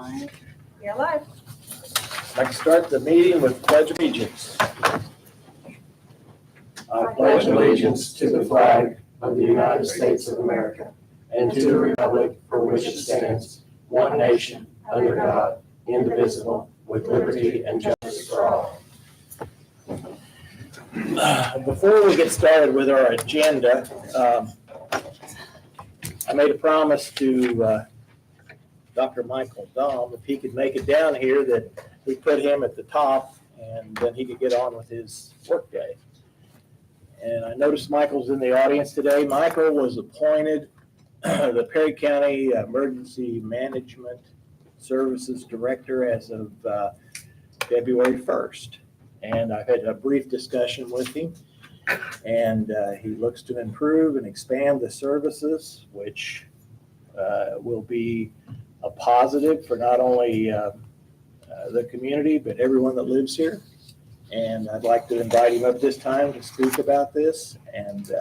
Alright, you're live. I'd like to start the meeting with pledge of allegiance. I pledge allegiance to the flag of the United States of America and to the republic for which it stands, one nation, under God, indivisible, with liberty and justice for all. Before we get started with our agenda, I made a promise to Dr. Michael Dahm, if he could make it down here, that we put him at the top and then he could get on with his workday. And I noticed Michael's in the audience today. Michael was appointed the Perry County Emergency Management Services Director as of February 1st. And I've had a brief discussion with him, and he looks to improve and expand the services, which will be a positive for not only the community, but everyone that lives here. And I'd like to invite him up this time to speak about this, and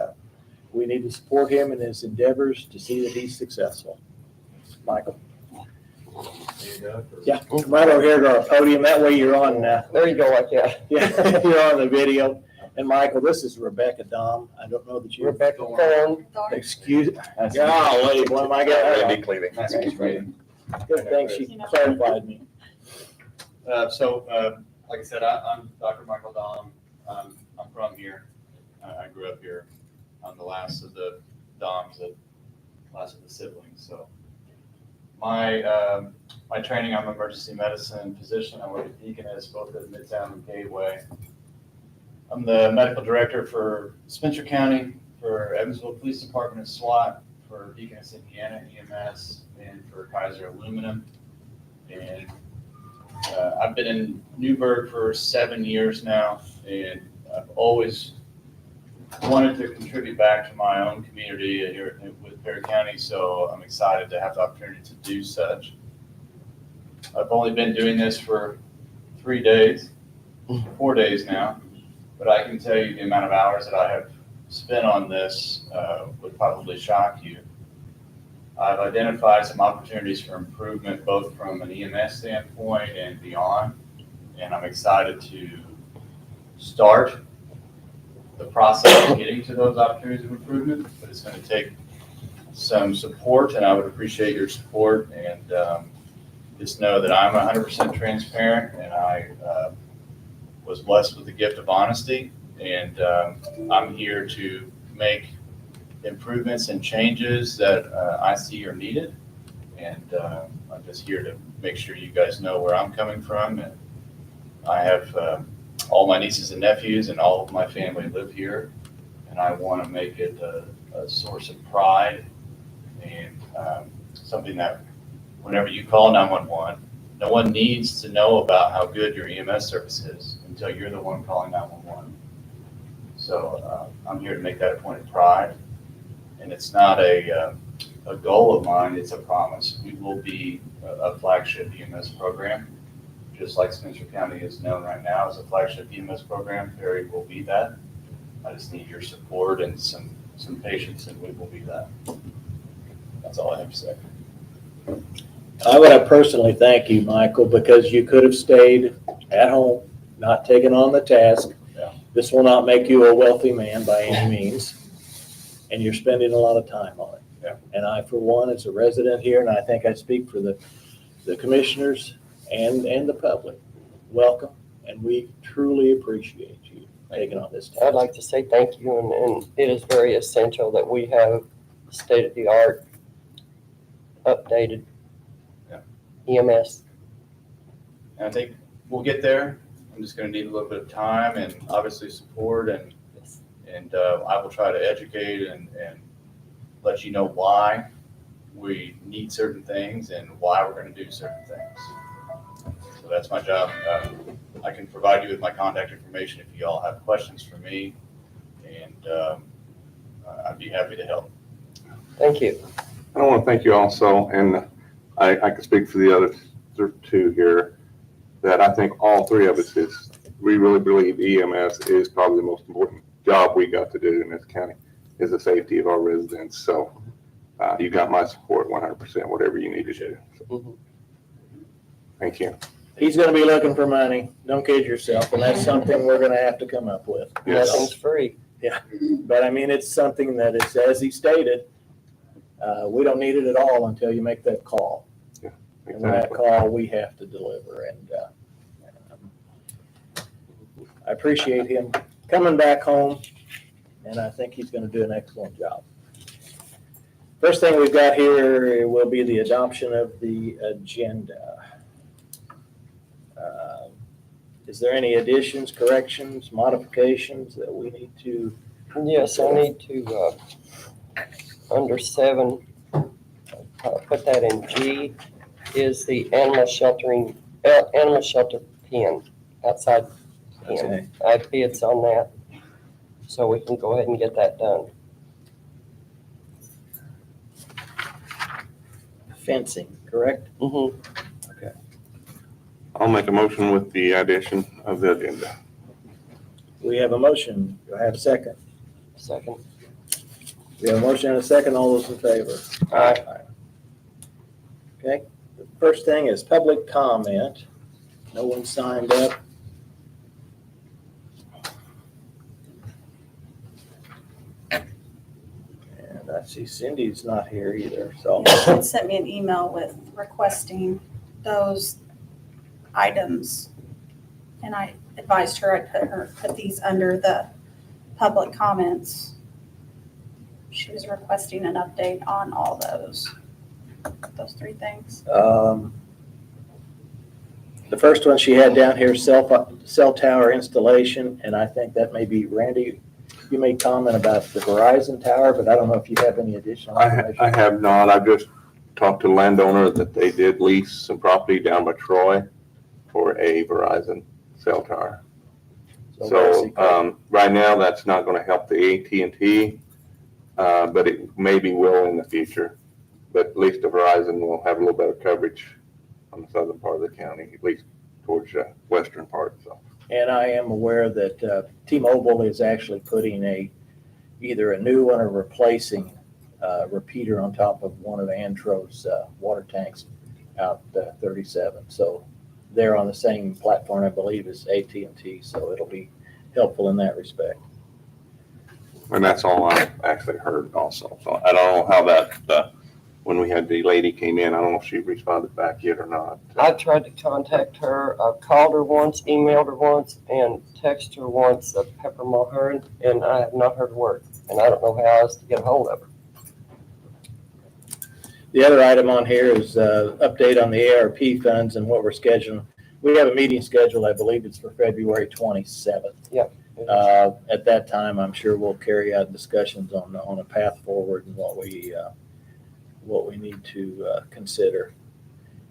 we need to support him in his endeavors to see that he's successful. Michael? Yeah, come right over here to our podium. That way you're on. There you go, like that. Yeah, you're on the video. And Michael, this is Rebecca Dahm. I don't know that you. Rebecca Thorne. Excuse. Golly, boy, am I getting. Randy Cleaving. Good thing she clarified me. Like I said, I'm Dr. Michael Dahm. I'm from here. I grew up here. I'm the last of the Dahms, the last of the siblings. So my training, I'm an emergency medicine physician. I work at Deaconess, both at Midtown and Gateway. I'm the medical director for Spencer County, for Evansville Police Department and SWAT, for Deaconess Indiana EMS, and for Kaiser Aluminum. And I've been in Newburgh for 7 years now, and I've always wanted to contribute back to my own community here with Perry County, so I'm excited to have the opportunity to do such. I've only been doing this for 4 days now, but I can tell you the amount of hours that I have spent on this would probably shock you. I've identified some opportunities for improvement, both from an EMS standpoint and beyond, and I'm excited to start the process of getting to those opportunities of improvement, but it's going to take some support, and I would appreciate your support, and just know that I'm 100% transparent, and I was blessed with the gift of honesty, and I'm here to make improvements and changes that I see are needed, and I'm just here to make sure you guys know where I'm coming from. And I have all my nieces and nephews and all of my family live here, and I want to make it a source of pride and something that whenever you call 911, no one needs to know about how good your EMS service is until you're the one calling 911. So I'm here to make that a point of pride. And it's not a goal of mine, it's a promise. We will be a flagship EMS program, just like Spencer County is known right now as a flagship EMS program. Perry will be that. I just need your support and some patience, and we will be that. That's all I have to say. I would personally thank you, Michael, because you could have stayed at home, not taken on the task. Yeah. This will not make you a wealthy man by any means, and you're spending a lot of time on it. Yeah. And I, for one, as a resident here, and I think I speak for the commissioners and the public, welcome, and we truly appreciate you taking on this task. I'd like to say thank you, and it is very essential that we have state-of-the-art, updated EMS. And I think we'll get there. I'm just going to need a little bit of time and obviously support, and I will try to educate and let you know why we need certain things and why we're going to do certain things. So that's my job. I can provide you with my contact information if you all have questions for me, and I'd be happy to help. Thank you. I want to thank you also, and I can speak for the other two here, that I think all three of us we really believe EMS is probably the most important job we got to do in this county, is the safety of our residents. So you got my support 100%, whatever you need to do. So. Thank you. He's gonna be looking for money, don't kid yourself, and that's something we're gonna have to come up with. Yes. Nothing's free. But I mean, it's something that is, as he stated, we don't need it at all until you make that call. And that Exactly. call, we have to deliver, and I appreciate him coming back home, and I think he's gonna do an excellent job. First thing we've got here will be the adoption of the agenda. Is there any additions, corrections, modifications that we need to? Yes, I need to, under 7, put that in G, is the animal shelter pen, outside pen. Okay. I have bids on that, so we can go ahead and get that done. Fencing, correct? Mm-hmm. I'll make a motion with the addition of the agenda. We have a motion. Do I have a second? Second. We have a motion and a second. All those in favor? Aye. Okay, the first thing is public comment. No one signed up. And I see Cindy's not here either, so. Yeah, she had sent me an email with requesting those items. And I advised her I'd put these under the public comments. She was requesting an update on all those 3 things. The first one she had down here, cell tower installation, and I think that may be Randy. You made comment about the Verizon tower, but I don't know if you have any additional I information. have not. I just talked to the landowner that they did lease some property down by Troy for a Verizon cell tower. So, basically, right now, that's not gonna help the AT&T, but it maybe will in the future. But at least the Verizon will have a little better coverage on the southern part of the county, at least towards the western part, so. And I am aware that T-Mobile is actually putting either a new one or replacing a repeater on top of one of Antro's water tanks out 37. So they're on the same platform, I believe, as AT&T, so it'll be helpful in that respect. And that's all I've actually heard also. So I don't know how that, when we had the lady came in, I don't know if she responded back yet or not. I tried to contact her. I've called her once, emailed her once, and texted her once of Pepper Mulhern, and I have not heard a word. And I don't know how else to get a hold of her. The other item on here is update on the ARP funds and what we're scheduling. We have a meeting scheduled, I believe it's for February 27th. Yep. At that time, I'm sure we'll carry out discussions on a path forward and what we need to consider.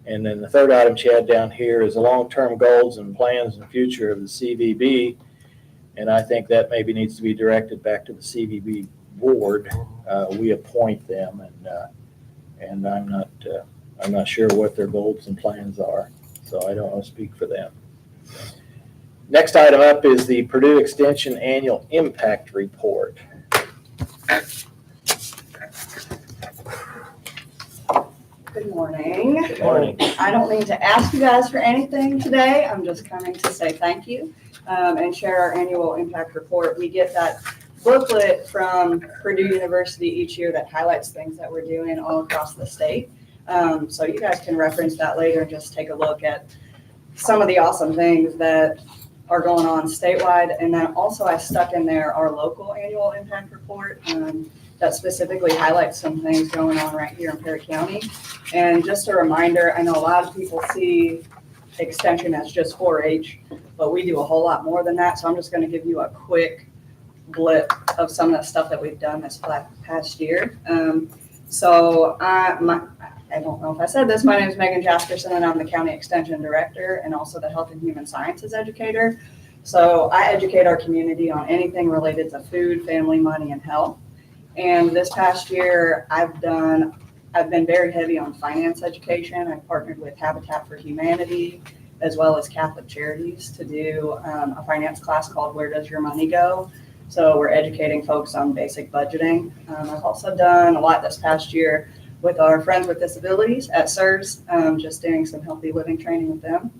And then the third item she had down here is the long-term goals and plans and future of the CVB. And I think that maybe needs to be directed back to the CVB board. We appoint them, and I'm not sure what their goals and plans are, so I don't want to speak for them. Next item up is the Purdue Extension Annual Impact Report. Good morning. Good morning. I don't need to ask you guys for anything today. I'm just coming to say thank you and share our annual impact report. We get that booklet from Purdue University each year that highlights things that we're doing all across the state. So you guys can reference that later and just take a look at some of the awesome things that are going on statewide. And then also I stuck in there our local annual impact report that specifically highlights some things going on right here in Perry County. And just a reminder, I know a lot of people see extension as just 4-H, but we do a whole lot more than that. So I'm just going to give you a quick blip of some of the stuff that we've done this past year. I don't know if I said this, my name is Megan Jasperson and I'm the County Extension Director and also the Health and Human Sciences Educator. So I educate our community on anything related to food, family, money, and health. And this past year, I've been very heavy on finance education. I've partnered with Habitat for Humanity as well as Catholic Charities to do a finance class called Where Does Your Money Go? So we're educating folks on basic budgeting. I've also done a lot this past year with our Friends with Disabilities at SERS, just doing some healthy living training with them.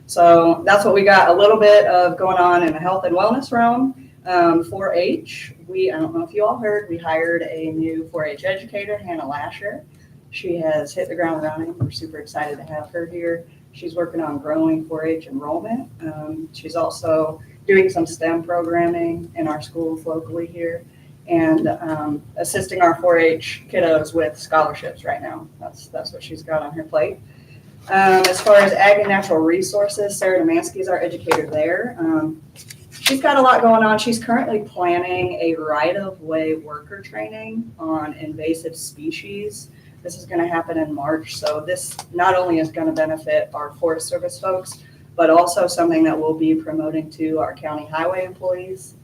So that's what we got, a little bit of going on in the health and wellness realm. 4-H, I don't know if you all heard, we hired a new 4-H educator, Hannah Lasher. She has hit the ground running. We're super excited to have her here. She's working on growing 4-H enrollment. She's also doing some STEM programming in our schools locally here and assisting our 4-H kiddos with scholarships right now. That's what she's got on her plate. As far as Ag and Natural Resources, Sarah Demansky is our educator there. She's got a lot going on. She's currently planning a right-of-way worker training on invasive species. This is going to happen in March. So this not only is going to benefit our Forest Service folks, but also something that we'll be promoting to our county highway employees.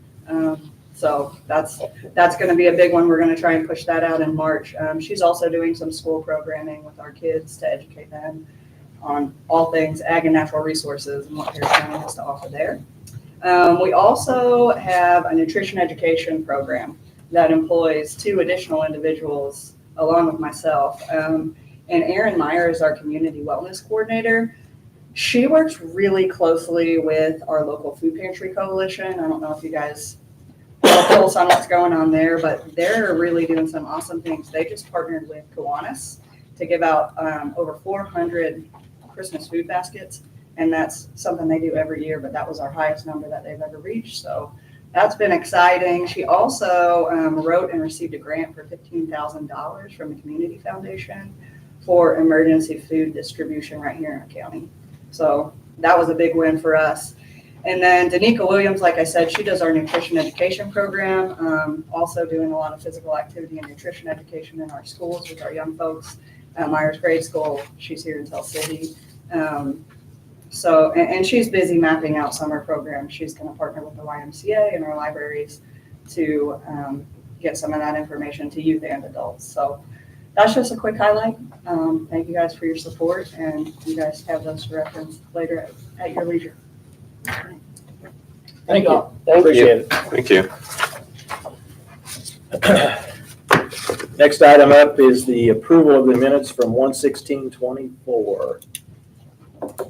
So that's going to be a big one. We're going to try and push that out in March. She's also doing some school programming with our kids to educate them on all things ag and natural resources and what Harris County has to offer there. We also have a nutrition education program that employs 2 additional individuals along with myself. And Erin Meyer is our community wellness coordinator. She works really closely with our local food pantry coalition. I don't know if you guys have a pulse on what's going on there, but they're really doing some awesome things. They just partnered with Kiwanis to give out over 400 Christmas food baskets. And that's something they do every year, but that was our highest number that they've ever reached. So that's been exciting. She also wrote and received a grant for $15,000 from the Community Foundation for emergency food distribution right here in our county. So that was a big win for us. And then Danica Williams, like I said, she does our nutrition education program, also doing a lot of physical activity and nutrition education in our schools with our young folks at Myers Grade School. She's here in Tell City. So she's busy mapping out summer programs. She's going to partner with the YMCA and our libraries to get some of that information to youth and adults. So that's just a quick highlight. Thank you guys for your support, and you guys have those to reference later at your leisure. Thank you. Thank Appreciate it. Thank you. Next item up is the approval of the minutes from 1/16/24.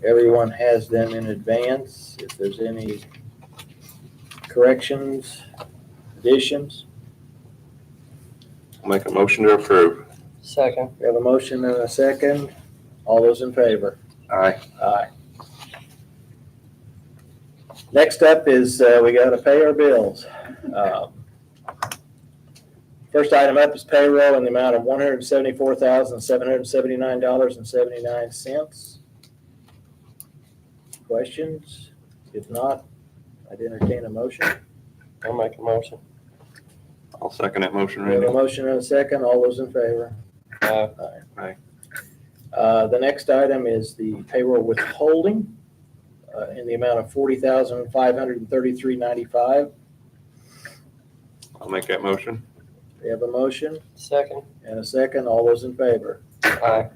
Everyone has them in advance. If there's any corrections, additions, I'll make a motion to approve. Second. we have a motion and a second. All those in favor? Aye. Aye. Next up is we got to pay our bills. First item up is payroll in the amount of $174,779.79. Questions? If not, I'd entertain a motion. I'll make a motion. I'll second that motion, We have a Randy. motion and a second. All those in favor? Aye. Aye. The next item is the payroll withholding in the amount of $40,533.95. I'll make that motion. We have a motion Second. and a second. All those in favor? Aye.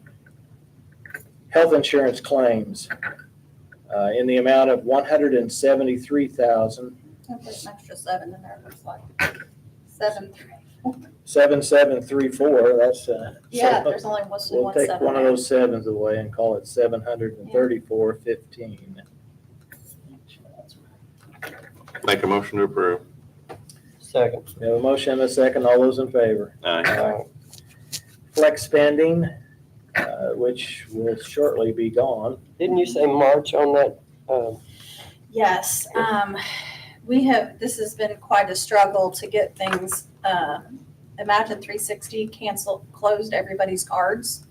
Health insurance claims in the amount of $173,000. There's an extra 7 in there, it looks like. 734. 7734, that's, Yeah, so there's only one we'll take 7 one of there. those sevens away and call it 734.15. Make a motion to approve. Second. We have a motion and a second, all those in favor? Aye. Flex spending, which will shortly be gone. Didn't you say March on that? Yes, this has been quite a struggle to get things, Imagine 360 closed everybody's cards.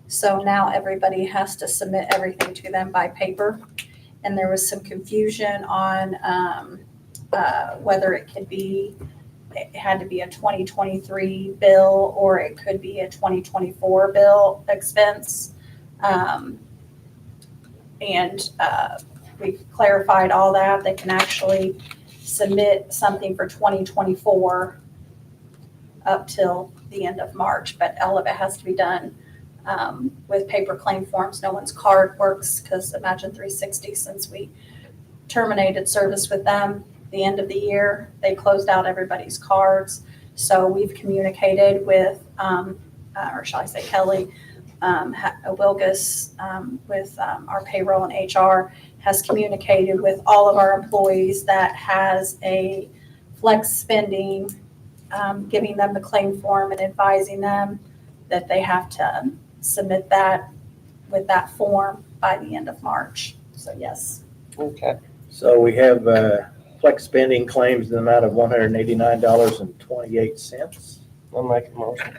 So now everybody has to submit everything to them by paper. And there was some confusion on whether it had to be a 2023 bill or it could be a 2024 bill expense. We've clarified all that. They can actually submit something for 2024 up till the end of March, but all of it has to be done with paper claim forms. No one's card works because Imagine 360, since we terminated service with them the end of the year, they closed out everybody's cards. So we've communicated with or shall I say Kelly, Wilgus, with our payroll and HR, has communicated with all of our employees that has a flex spending, giving them the claim form and advising them that they have to submit that with that form by the end of March. So yes. Okay. So we have flex spending claims in the amount of $189.28. I'll make a motion.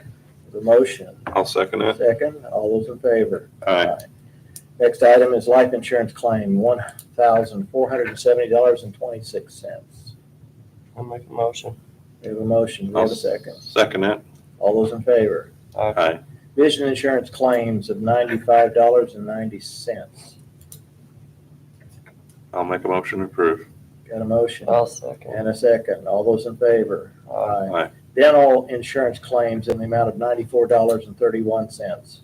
The motion, I'll second it. second, all those in favor? Aye. Next item is life insurance claim, $1,470.26. I'll make a motion. We have a motion, we have a second. Second it. All those in favor? Aye. Vision insurance claims of $95.90. I'll make a motion to approve. Got a motion I'll second. and a second. All those in favor? Aye. Dental insurance claims in the amount of $94.31.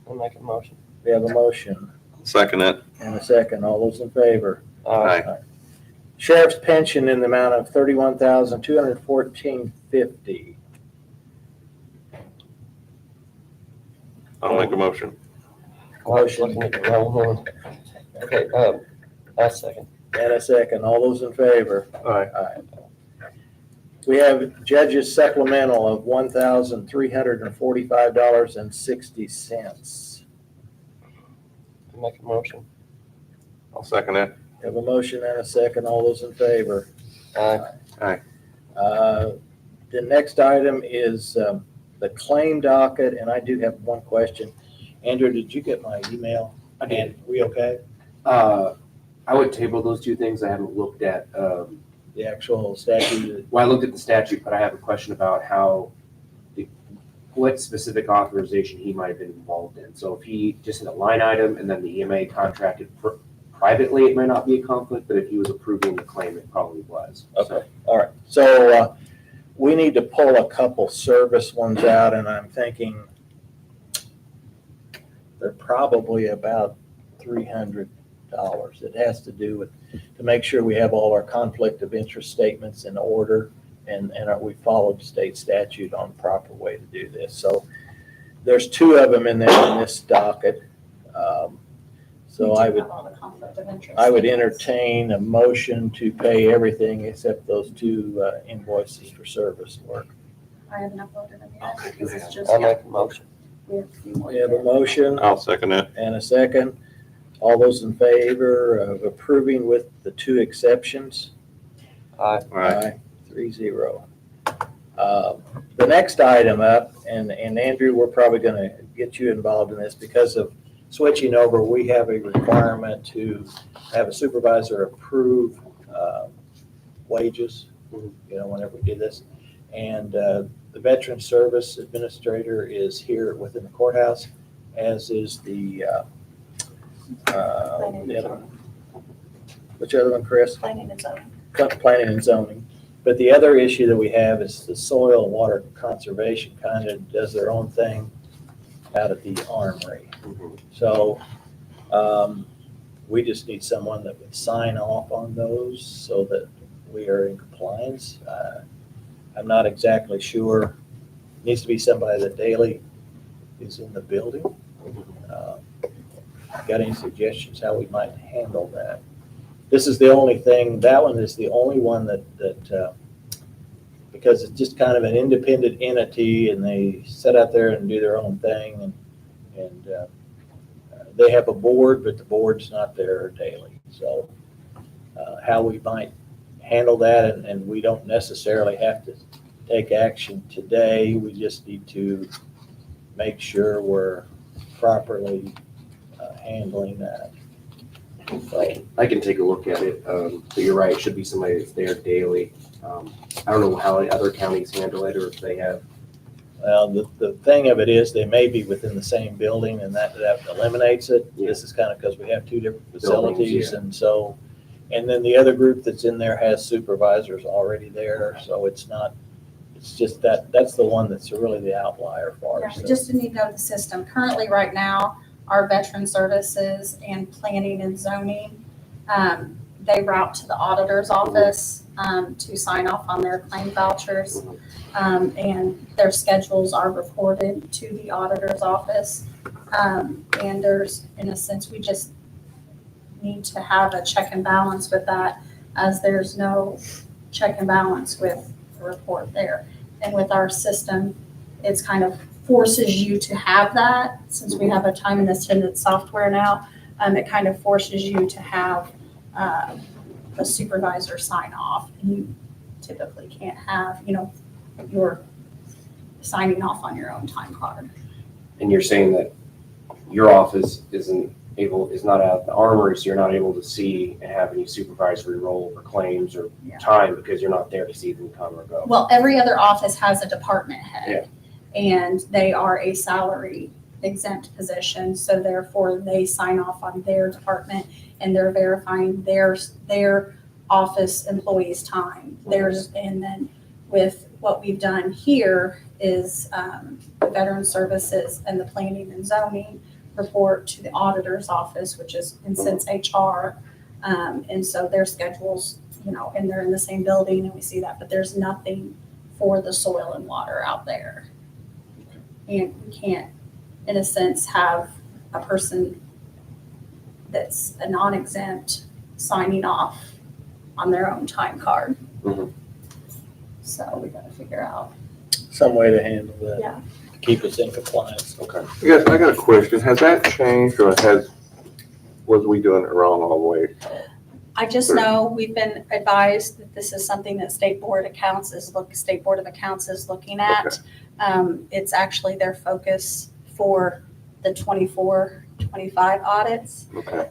I'll make a motion. We have a motion Second it. and a second. All those in favor? Aye. Sheriff's pension in the amount of $31,214.50. I'll make a motion. I was looking at the wrong one. Okay, I'll second. And a second. All those in favor? Aye. Aye. We have judges supplemental of $1,345.60. I'll make a motion. I'll second it. Have a motion and a second. All those in favor? Aye. The next item is the claim docket, and I do have one question. Andrew, did you get my email? I did. And we okay? I would table those two things. I haven't looked at, The actual statute? well, I looked at the statute, but I have a question about what specific authorization he might have been involved in. So if he just had a line item and then the EMA contracted privately, it might not be a conflict, but if he was approving the claim, it probably was. Okay, all right. So we need to pull a couple service ones out, and I'm thinking they're probably about $300. It has to do with, to make sure we have all our conflict of interest statements in order, and we followed state statute on the proper way to do this. So there's two of them in there in this docket. So I would All the conflict of interest. entertain a motion to pay everything except those two invoices for service work. I haven't uploaded them yet because it's just, I'll make a motion. we have a few more. We have a motion I'll second it. and a second. All those in favor of approving with the two exceptions? Aye. Aye. 3-0. The next item up, and Andrew, we're probably going to get you involved in this because of switching over. We have a requirement to have a supervisor approve wages, whenever we do this. And the Veteran Service Administrator is here within the courthouse, as is the which other one, Chris? Planning and zoning. Planning and zoning. But the other issue that we have is the soil and water conservation kind of does their own thing out at the armory. So we just need someone that would sign off on those so that we are in compliance. I'm not exactly sure. Needs to be somebody that daily is in the building. Got any suggestions how we might handle that? This is the only thing, that one is the only one that because it's just kind of an independent entity and they sit out there and do their own thing and they have a board, but the board's not there daily. So how we might handle that, and we don't necessarily have to take action today. We just need to make sure we're properly handling that. I can take a look at it, but you're right, it should be somebody that's there daily. I don't know how other counties handle it or if they have. Well, the thing of it is they may be within the same building and that eliminates it. Yeah. This is kind of because we have two different Buildings, facilities yeah. and so, and then the other group that's in there has supervisors already there. So it's just that's the one that's really the outlier for Yeah, us. So- just to need to know the system. Currently, right now, our veteran services and planning and zoning, they route to the auditor's office to sign off on their claim vouchers. And their schedules are reported to the auditor's office. And there's, in a sense, we just need to have a check and balance with that, as there's no check and balance with the report there. And with our system, it's kind of forces you to have that, since we have a time and attendance software now. It kind of forces you to have a supervisor sign off. You typically can't have, you're signing off on your own time card. And you're saying that your office is not at the armory, so you're not able to see and have any supervisory role for claims or Yeah. time because you're not there to see them come or go. Well, every other office has a department head. And they are a salary exempt position, so therefore they sign off on their department and they're verifying their office employees' time. And then with what we've done here is the Veteran Services and the Planning and Zoning report to the auditor's office, which is in sense HR. And so their schedules, and they're in the same building and we see that, but there's nothing for the soil and water out there. And we can't, in a sense, have a person that's a non-exempt signing off on their own time card. Mhm. So we gotta figure out. Some way to handle that. Yeah. To keep us in compliance. Okay. Yes, I got a question. Has that changed or was we doing it wrong all the way? I just know we've been advised that this is something that State Board of Accounts is looking at. It's actually their focus for the 24-25 audits. Okay.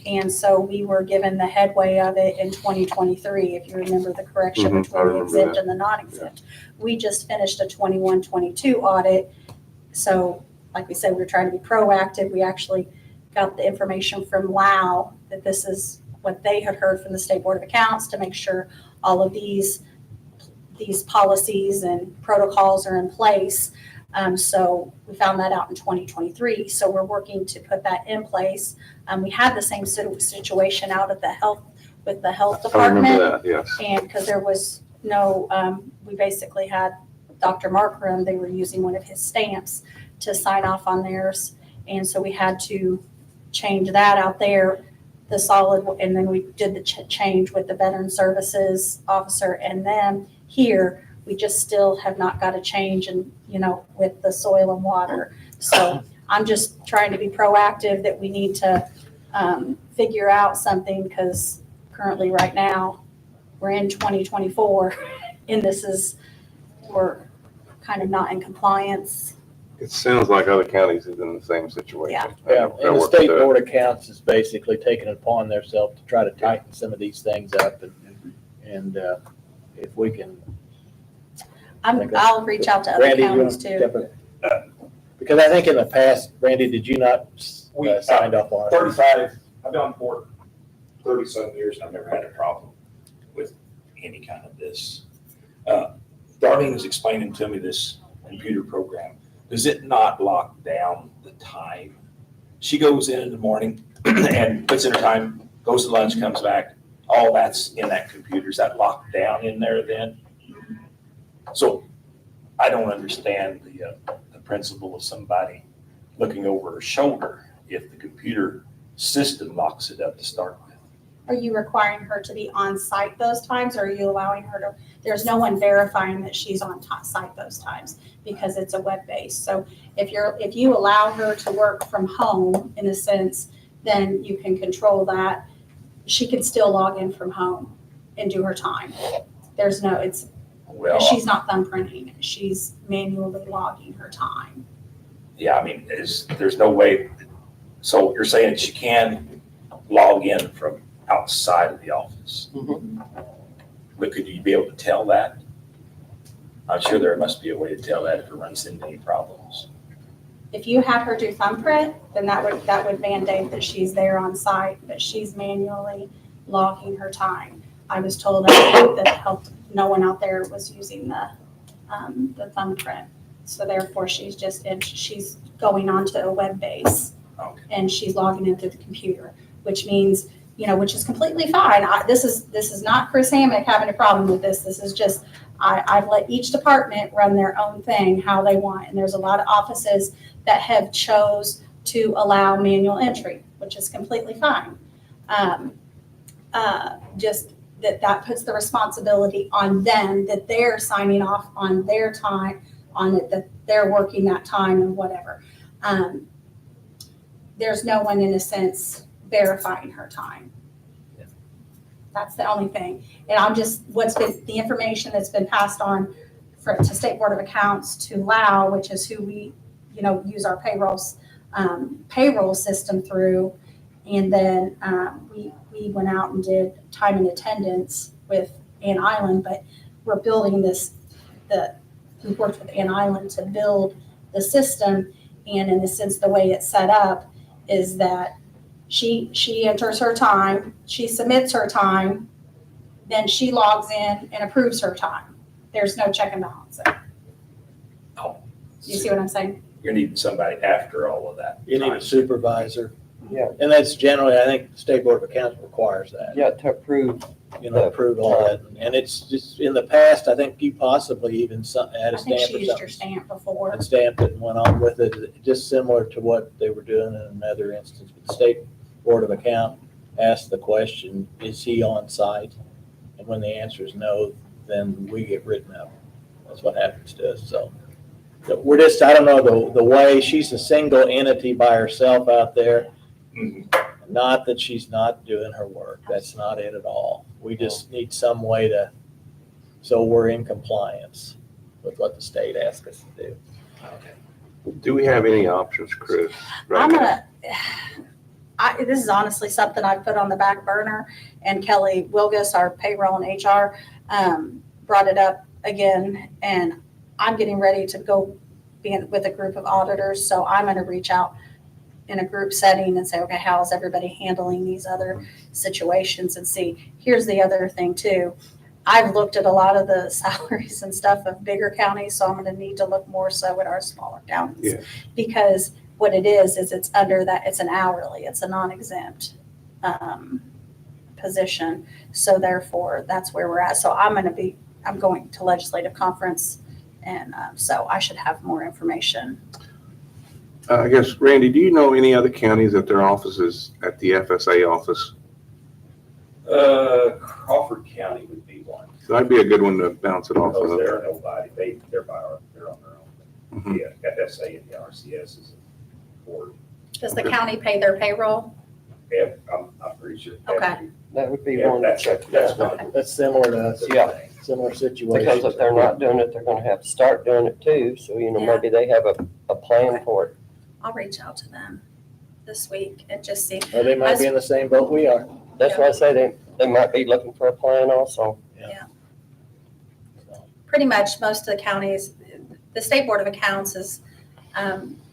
And so we were given the headway of it in 2023, if you remember the correction Mhm, I between the remember exempt that. and the non-exempt. We just finished a 21-22 audit. So like we said, we were trying to be proactive. We actually got the information from Lau that this is what they had heard from the State Board of Accounts to make sure all of these policies and protocols are in place. So we found that out in 2023. So we're working to put that in place. We had the same situation out at with the health I department. remember that, yes. And because there was no, we basically had Dr. Markram, they were using one of his stamps to sign off on theirs. And so we had to change that out there, the solid, and then we did the change with the Veteran Services officer. And then here, we just still have not got a change in, with the soil and water. So I'm just trying to be proactive that we need to figure out something, because currently right now, we're in 2024 and we're kind of not in compliance. It sounds like other counties is in the same situation. Yeah. Yeah, They're and the working State through it. Board of Accounts is basically taking it upon themselves to try to tighten some of these things up and if we can. I'll reach out to other Randy, you counties want too. to jump in? Because I think in the past, Randy, did you not signed off on it? 35, I've been on board 37 years and I've never had a problem with any kind of this. Darlene was explaining to me this computer program. Does it not lock down the time? She goes in the morning and puts in her time, goes to lunch, comes back. All that's in that computer. Is that locked down in there then? So I don't understand the principle of somebody looking over her shoulder if the computer system locks it up to start with. Are you requiring her to be on site those times, or are you allowing her to, there's no one verifying that she's on site those times because it's a web-based. So if you allow her to work from home, in a sense, then you can control that. She can still log in from home and do her time. Well, She's not thumbprinting, she's manually logging her time. yeah, I mean, there's no way. So you're saying she can log in from outside of the office? But could you be able to tell that? I'm sure there must be a way to tell that if it runs into any problems. If you had her do thumbprint, then that would mandate that she's there on site, but she's manually logging her time. I was told that no one out there was using the thumbprint. So therefore, she's going onto a web base Okay. and she's logging into the computer, which means, which is completely fine. This is not Chris Hammock having a problem with this. This is just, I've let each department run their own thing, how they want. And there's a lot of offices that have chose to allow manual entry, which is completely fine. Just that puts the responsibility on them, that they're signing off on their time, on it, that they're working that time and whatever. There's no one, in a sense, verifying her time. That's the only thing. And I'm just, the information that's been passed on to State Board of Accounts, to LAO, which is who we, use our payroll system through. And then we went out and did time and attendance with Ann Island, but we're building we worked with Ann Island to build the system. And in a sense, the way it's set up is that she enters her time, she submits her time, then she logs in and approves her time. There's no check and balance there. Oh. You see what I'm saying? You're needing somebody after all of that. You need a supervisor. Yeah. And that's generally, I think the State Board of Accounts requires that. Yeah, to approve. Approve all that. And it's just, in the past, I think you possibly even had I a think stamp she or used her something. stamp before. And stamped it and went on with it, just similar to what they were doing in another instance. But the State Board of Account asked the question, is he on site? And when the answer is no, then we get written up. That's what happens to us, so. We're just, I don't know, the way, she's a single entity by herself out there. Mhm. Not that she's not doing her work. That's not it at all. We just need some way so we're in compliance with what the state asks us to do. Do we have any options, Chris? right I'm now? this is honestly something I've put on the back burner, and Kelly Wilgus, our payroll and HR, brought it up again, and I'm getting ready to go be with a group of auditors, so I'm gonna reach out in a group setting and say, okay, how is everybody handling these other situations, and see, here's the other thing too. I've looked at a lot of the salaries and stuff of bigger counties, so I'm gonna need to look more so at our smaller counties. Yeah. Because what it is it's under that, it's an hourly, it's a non-exempt position. So therefore, that's where we're at. So I'm going to legislative conference, and so I should have more information. I guess, Randy, do you know any other counties that their offices at the FSA office? Crawford County would be one. So that'd be a good one to bounce it off Because of. they're nobody, they're on their own. Mhm. The FSA and the RCS is a board. Does the county pay their payroll? Yeah, I'm pretty sure. Okay. That would be Yeah, one. that's one. That's similar to us. Yeah. Similar situation. Because if they're not doing it, they're gonna have to start doing it too, so, Yeah. maybe they have a plan for it. I'll reach out to them this week and just see. Or they might be in the same boat we are. That's why I say they might be looking for a plan also. Pretty much most of the counties, the State Board of Accounts is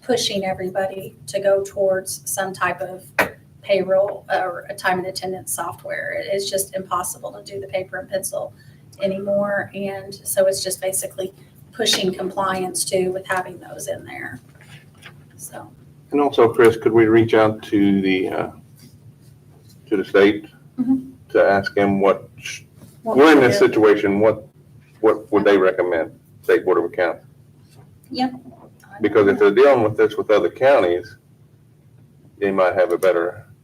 pushing everybody to go towards some type of payroll or a time and attendance software. It is just impossible to do the paper and pencil anymore. And so it's just basically pushing compliance too with having those in there. So, And also, Chris, could we reach out to the state Mhm. to ask them we're in this situation, what would they recommend, State Board of Accounts? Because if they're dealing with this with other counties, they might have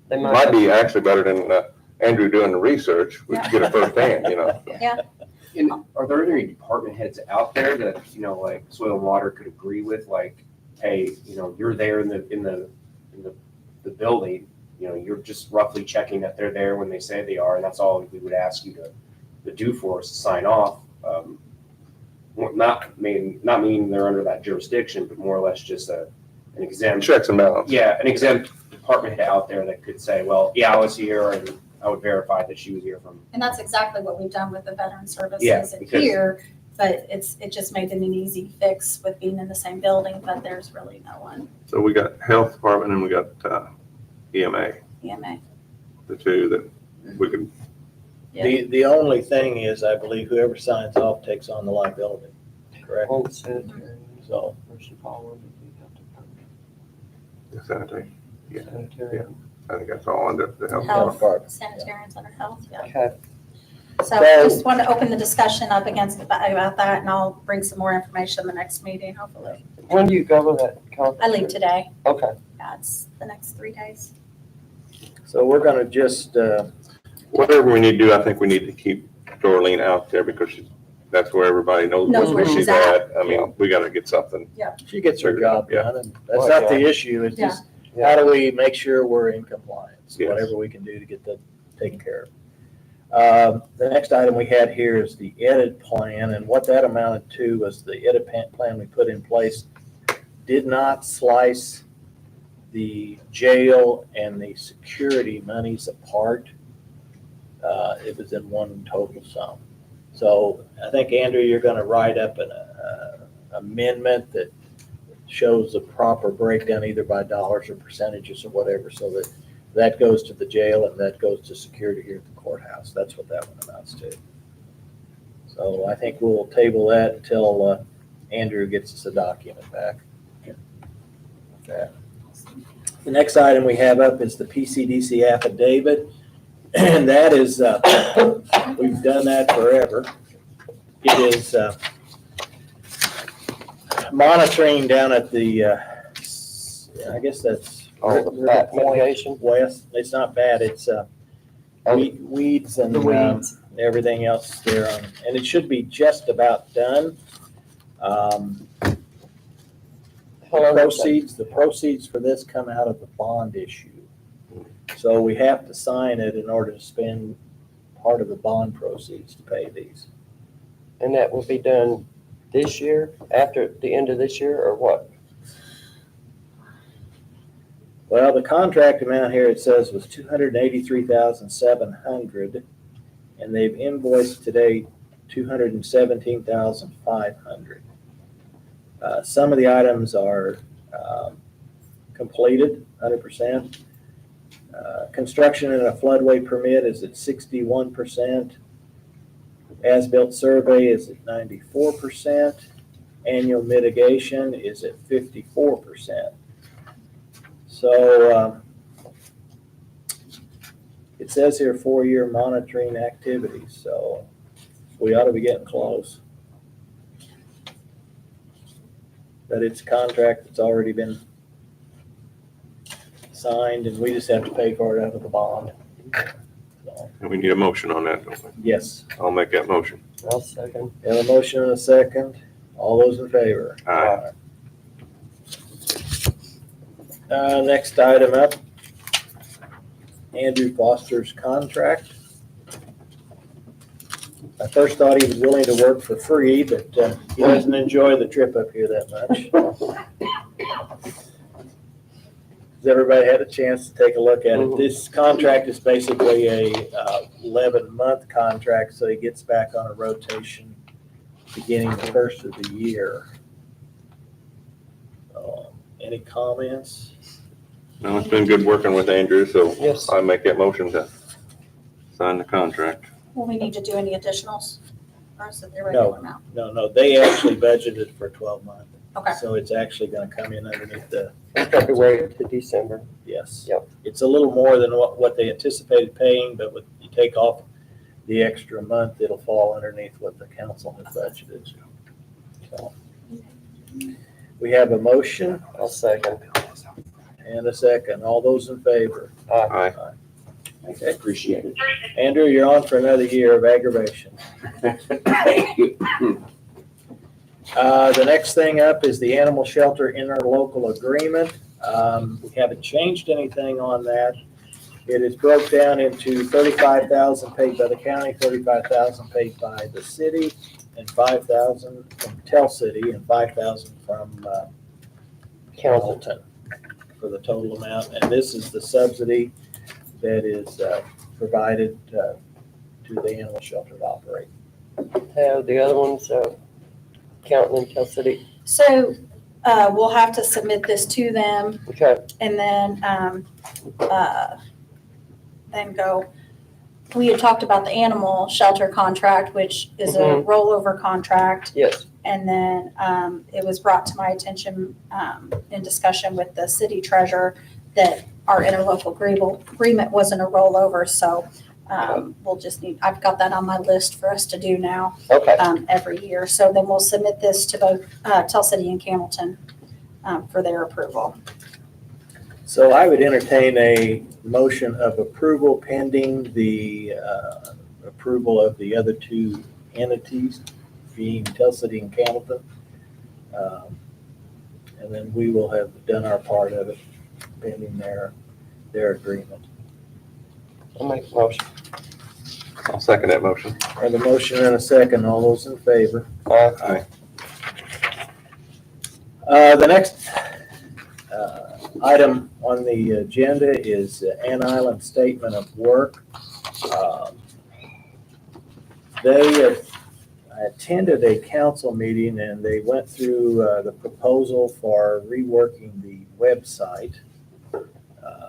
They might be actually better than Andrew doing the research, we could get it firsthand, And are there any department heads out there that, like Soil and Water could agree with, like, hey, you're there in the building, you're just roughly checking that they're there when they say they are, and that's all we would ask you to do for us to sign off. Not meaning they're under that jurisdiction, but more or less just an exempt. Checks and balances. Yeah, an exempt department head out there that could say, well, yeah, I was here and I would verify that she was here from. and that's exactly what we've done with the veteran Yeah, services in because- here, but it just made it an easy fix with being in the same building, but there's really no one, So we got Health Department and we got EMA, EMA. the two that we could, The only thing is, I believe whoever signs off takes on the liability, correct? Home sanitary, So, first of all, would be health department, sanitary. Yeah. sanitary. I think that's all under the health. Health. Department. Sanitarians under health, yeah. Okay. So So- just want to open the discussion up about that, and I'll bring some more information in the next meeting, hopefully. When do you go with that conference? I leave today. Okay. Yeah, it's the next 3 days. So we're gonna just, Whatever we need to do, I think we need to keep Dorleen out there because that's where everybody knows Knows where she's she's at. I mean, we gotta get something. she gets her job done, and that's Well, not the yeah. issue, it's just, how do we make sure we're in compliance? Yes. Whatever we can do to get that taken care of. The next item we had here is the edit plan, and what that amounted to was the edit plan we put in place did not slice the jail and the security monies apart. It was in one total sum. So I think, Andrew, you're gonna write up an amendment that shows the proper breakdown either by dollars or percentages or whatever, so that that goes to the jail and that goes to security here at the courthouse. That's what that one amounts to. So I think we'll table that until Andrew gets us a document back. Okay. The next item we have up is the PCDC affidavit, and that is, we've done that forever. It is monitoring down at the, I guess that's Oh, the River bat Point mitigation? West. It's not bad, it's weeds and The weeds. everything else there on, and it should be just about done. The proceeds for this come out of the bond issue. So we have to sign it in order to spend part of the bond proceeds to pay these. And that will be done this year, after the end of this year, or what? Well, the contract amount here, it says, was $283,700, and they've invoiced today $217,500. Some of the items are completed, 100%. Construction in a floodway permit is at 61%. As-built survey is at 94%. Annual mitigation is at 54%. So it says here 4-year monitoring activities, so we ought to be getting close. But it's a contract that's already been signed, and we just have to pay for it out of the bond. So, And we need a motion on that, don't we? yes, I'll make that motion. I'll second. have a motion and a second. All those in favor? Aye. Next item up, Andrew Foster's contract. I first thought he was willing to work for free, but he doesn't enjoy the trip up here that much. Has everybody had a chance to take a look at it? This contract is basically a 11-month contract, so he gets back on a rotation beginning the first of the year. Any comments? No, it's been good working with Andrew, so Yes. I make that motion to sign the contract. Will we need to do any additionals? Or is it the regular amount? No, they actually budgeted for 12 months. Okay. So it's actually gonna come in underneath the, February to December. yes. Yep. It's a little more than what they anticipated paying, but with, you take off the extra month, it'll fall underneath what the council has budgeted. So we have a motion I'll second. and a second. All those in favor? Aye. Okay. Appreciate it. Andrew, you're on for another year of aggravation. Thank you. The next thing up is the animal shelter interlocal agreement. We haven't changed anything on that. It is broke down into $35,000 paid by the county, $35,000 paid by the city, and $5,000 from Tell City, and $5,000 from Council. Hamilton for the total amount. And this is the subsidy that is provided to the animal shelter to operate. Have the other ones, County and Tell City. So we'll have to submit this to them Okay. and then go. We had talked about the animal shelter contract, which is a rollover contract. Yes. And then it was brought to my attention in discussion with the city treasurer that our interlocal agreement wasn't a rollover, so we'll just need, I've got that on my list for us to do now Okay. every year. So then we'll submit this to both Tell City and Camilton for their approval. So I would entertain a motion of approval pending the approval of the other two entities, being Tell City and Camilton. And then we will have done our part of it pending their agreement. I'll make a motion. I'll second that motion. I have a motion and a second. All those in favor? Aye. The next item on the agenda is Ann Island Statement of Work. They attended a council meeting and they went through the proposal for reworking the website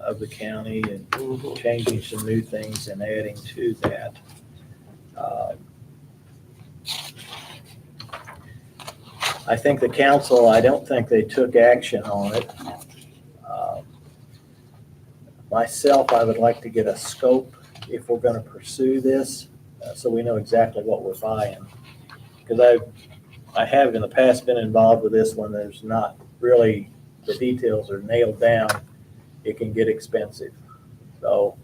of the county and changing some new things and adding to that. I think the council, I don't think they took action on it. Myself, I would like to get a scope if we're gonna pursue this, so we know exactly what we're buying. Because I have in the past been involved with this when there's not really, the details are nailed down, it can get expensive. So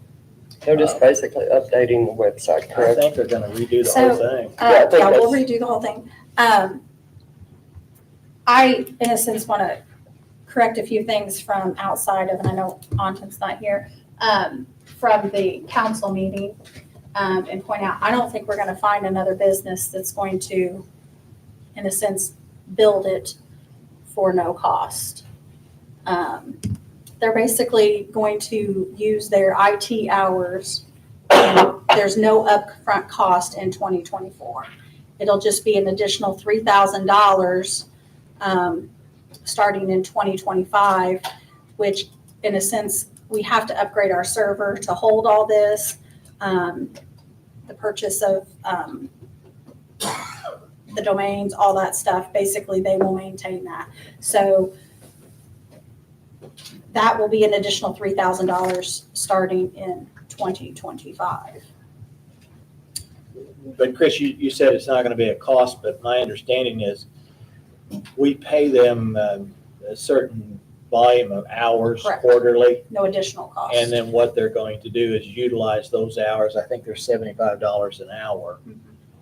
They're just basically updating the website, I correct? think they're gonna redo the whole So- thing. Yeah, I think Yeah, we'll that's- redo the whole thing. I, in a sense, want to correct a few things from outside of, and I know Anton's not here, from the council meeting, and point out, I don't think we're going to find another business that's going to, in a sense, build it for no cost. They're basically going to use their IT hours, and there's no upfront cost in 2024. It'll just be an additional $3,000 starting in 2025, which in a sense, we have to upgrade our server to hold all this. The purchase of the domains, all that stuff, basically they will maintain that. So that will be an additional $3,000 starting in 2025. But Chris, you said it's not gonna be a cost, but my understanding is we pay them a certain volume of hours Correct. quarterly. No additional cost. And then what they're going to do is utilize those hours. I think they're $75 an hour.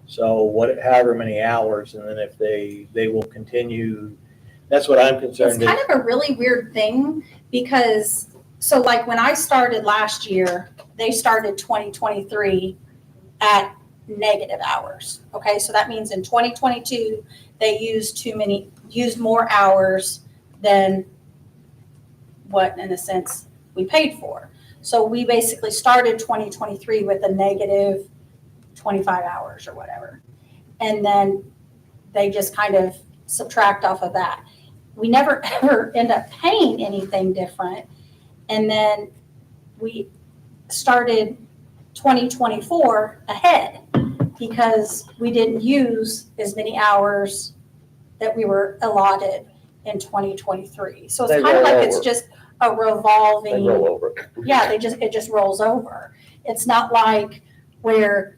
So however many hours, and then if they will continue, that's what I'm It's concerned. kind of a really weird thing because, so like when I started last year, they started 2023 at negative hours. Okay, so that means in 2022, they used more hours than what, in a sense, we paid for. So we basically started 2023 with a negative 25 hours or whatever. And then they just kind of subtract off of that. We never ever end up paying anything different. And then we started 2024 ahead because we didn't use as many hours that we were allotted in 2023. So it's They kind of roll like it's over. just a They revolving, roll over. yeah, it just rolls over. It's not like where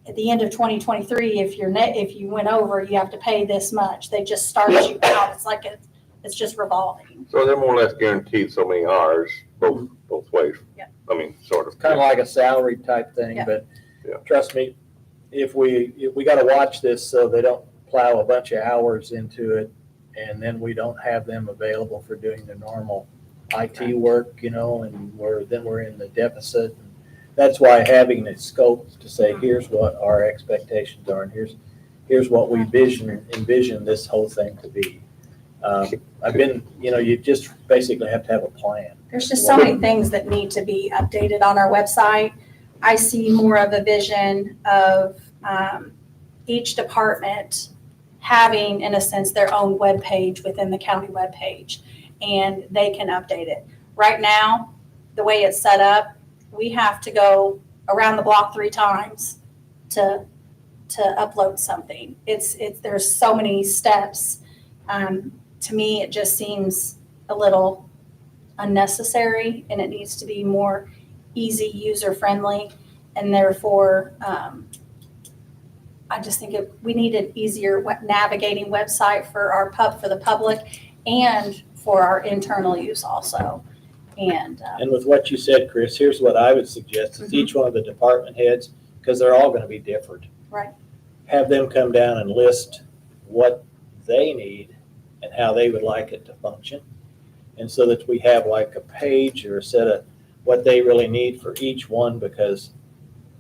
at the end of 2023, if you went over, you have to pay this much. They just start you out. It's like it's just revolving. So they're more or less guaranteed so many hours, both ways. Yeah. I mean, sort of. Kind of like a salary type thing, Yeah. but Yeah. trust me, if we gotta watch this so they don't plow a bunch of hours into it and then we don't have them available for doing the normal IT work, and we're in the deficit. That's why having the scope to say, here's what our expectations are and here's what we envision this whole thing to be. You just basically have to have a plan. There's just so many things that need to be updated on our website. I see more of a vision of each department having, in a sense, their own webpage within the county webpage, and they can update it. Right now, the way it's set up, we have to go around the block 3 times to upload something. There's so many steps. To me, it just seems a little unnecessary and it needs to be more easy, user-friendly. And therefore, I just think we need an easier navigating website for for the public and for our internal use also. And And with what you said, Chris, here's what I would suggest, is each one of the department heads, because they're all gonna be different. Right. Have them come down and list what they need and how they would like it to function. And so that we have like a page or a set of what they really need for each one, because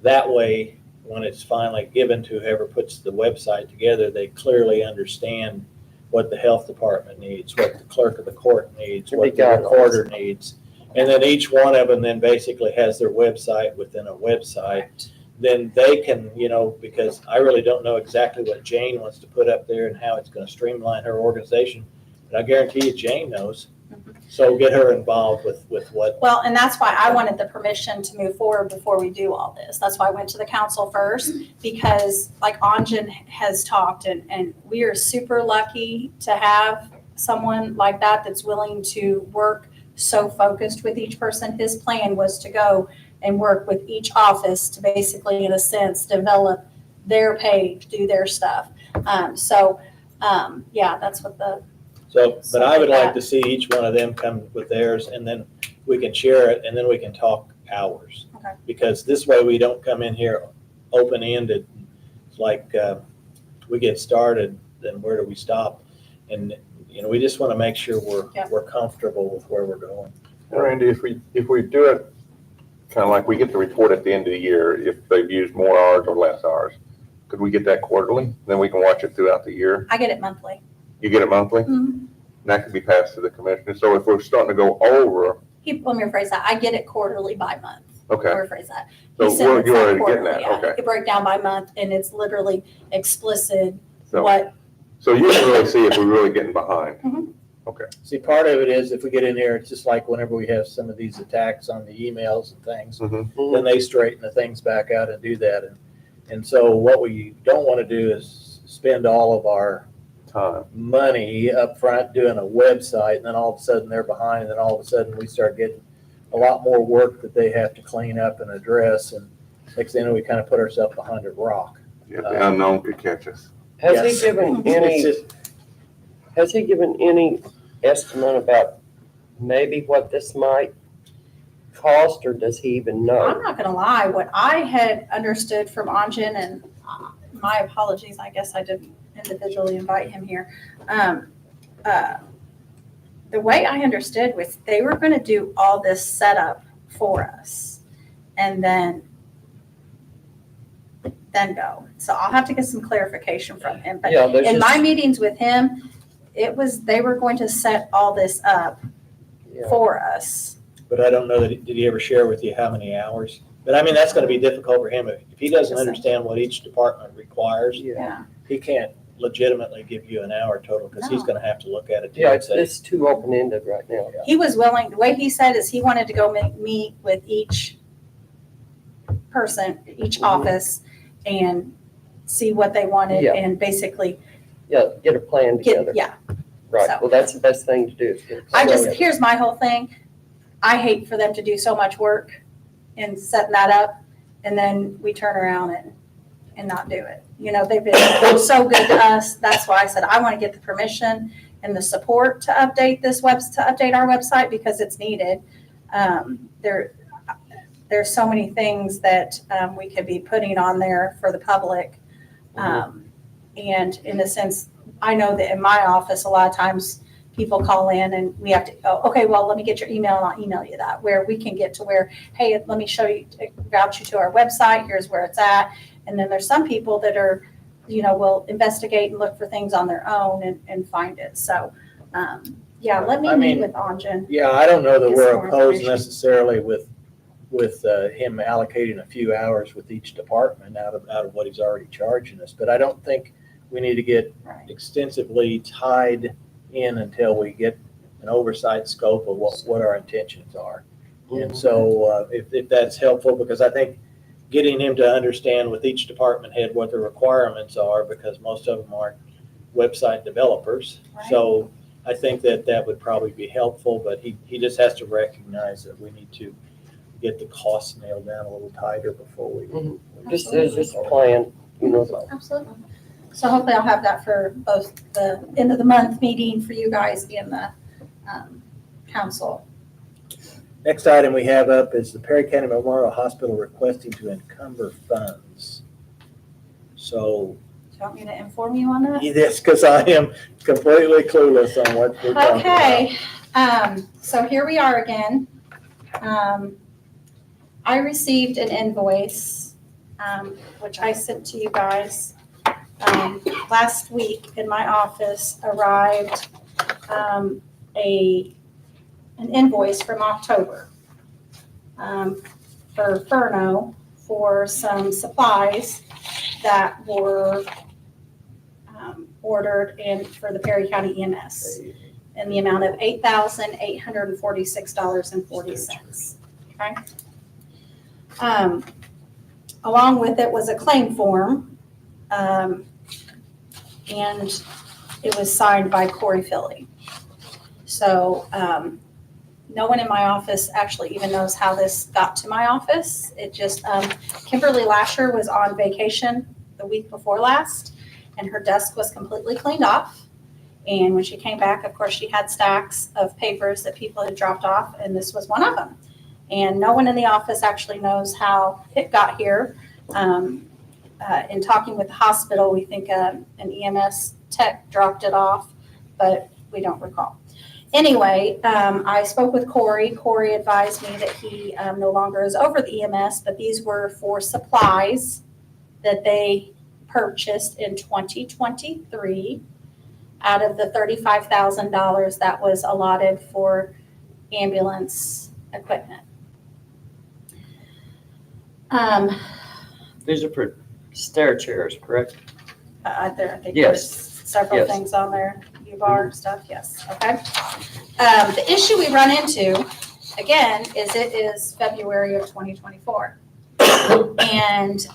that way, when it's finally given to whoever puts the website together, they clearly understand what the health department needs, what the clerk of the court needs, what the recorder needs. And then each one of them then basically has their website within a website. Then they can, because I really don't know exactly what Jane wants to put up there and how it's gonna streamline her organization. But I guarantee you Jane knows. So get her involved with what. well, and that's why I wanted the permission to move forward before we do all this. That's why I went to the council first, because like Anjan has talked, and we are super lucky to have someone like that that's willing to work so focused with each person. His plan was to go and work with each office to basically, in a sense, develop their page, do their stuff. Yeah, that's what But I would like to see each one of them come with theirs, and then we can share it, and then we can talk hours. Okay. Because this way we don't come in here open-ended, it's like, we get started, then where do we stop? And, we just want to make sure Yeah. we're comfortable with where we're going. And Randy, if we do it, kind of like we get the report at the end of the year, if they've used more hours or less hours, could we get that quarterly? Then we can watch it throughout the year. I get it monthly. You get it monthly? Mhm. And that can be passed to the commissioner. So if we're starting to go over, Let me rephrase that. I get it quarterly by month. okay, I'll rephrase that. so He sent it you're already getting quarterly, that, yeah. okay. It break down by month, and it's literally explicit So, what, so you can really see if we're really getting behind. See, part of it is if we get in there, it's just like whenever we have some of these attacks on the emails and things, Mhm. then they straighten the things back out and do that. And so what we don't want to do is spend all of our Time. money up front doing a website, and then all of a sudden they're behind, and then all of a sudden we start getting a lot more work that they have to clean up and address, and next thing you know, we kind of put ourselves behind a rock. Yeah, the unknown could catch us. Has Yes. he given It's any, just- has he given any estimate about maybe what this might cost, or does he even know? I'm not gonna lie, what I had understood from Anjan, and my apologies, I guess I didn't individually invite him here. The way I understood was they were gonna do all this setup for us and then go. So I'll have to get some clarification from him, but Yeah, there's in my just, meetings with him, they were going to set all this up yeah. for us. But I don't know that, did he ever share with you how many hours? But I mean, that's gonna be difficult for him. If he doesn't understand what each department requires, Yeah, he can't legitimately give you an hour total, because he's No. gonna have to look at it too yeah, and it's, say, it's too open-ended right now. He was willing, the way he said is he wanted to go meet with each person, each Mhm. office, and see what they wanted Yeah. and basically Yeah, get a plan together. yeah. Right, so. well, that's the best thing to do. Is get a I plan just, together. here's my whole thing. I hate for them to do so much work in setting that up, and then we turn around and not do it. They've been so good to us. That's why I said I want to get the permission and the support to update our website, because it's needed. There's so many things that we could be putting on there for the public. And in a sense, I know that in my office, a lot of times people call in and we have to go, okay, well, let me get your email and I'll email you that, where we can get to where, hey, let me route you to our website, here's where it's at. And then there's some people that are, will investigate and look for things on their own and find it. So, yeah, let me I meet mean, with Anjan. yeah, I don't know that Get we're some more opposed information. necessarily with him allocating a few hours with each department out of what he's already charging us. But I don't think we need to get Right. extensively tied in until we get an oversight scope of what our intentions are. And so if that's helpful, because I think getting him to understand with each department head what the requirements are, because most of them aren't website developers. Right. So I think that would probably be helpful, but he just has to recognize that we need to get the costs nailed down a little tighter before we. Just a plan, you know. Absolutely. So hopefully I'll have that for both the end of the month meeting for you guys and the council. Next item we have up is the Perry County Memorial Hospital requesting to encumber funds. So, Do you want me to inform you on that? yes, because I am completely clueless on what we're talking about. Okay, so here we are again. I received an invoice, which I sent to you guys. Last week in my office arrived an invoice from October for Furno for some supplies that were ordered for the Perry County EMS in the amount of $8,846.40. Okay. Along with it was a claim form, and it was signed by Corey Philly. So no one in my office actually even knows how this got to my office. It just, Kimberly Lasher was on vacation the week before last, and her desk was completely cleaned off. And when she came back, of course, she had stacks of papers that people had dropped off, and this was one of them. And no one in the office actually knows how it got here. In talking with the hospital, we think an EMS tech dropped it off, but we don't recall. Anyway, I spoke with Corey. Corey advised me that he no longer is over the EMS, but these were for supplies that they purchased in 2023 out of the $35,000 that was allotted for ambulance equipment. These are for stair chairs, correct? I think Yes. there's several Yes. things on there, U-bar stuff, yes, okay. The issue we run into, again, is it is February of 2024. And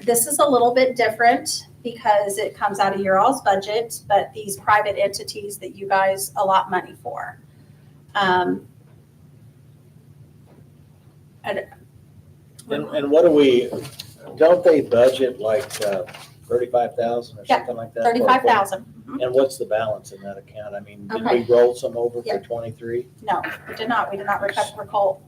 this is a little bit different because it comes out of your all's budget, but these private entities that you guys allot money for. And what do we, don't they budget like 35,000 or Yeah, something like that? 35,000. And what's the balance in that account? I mean, did Okay. we roll some over Yeah. for 23? No, we did not recall.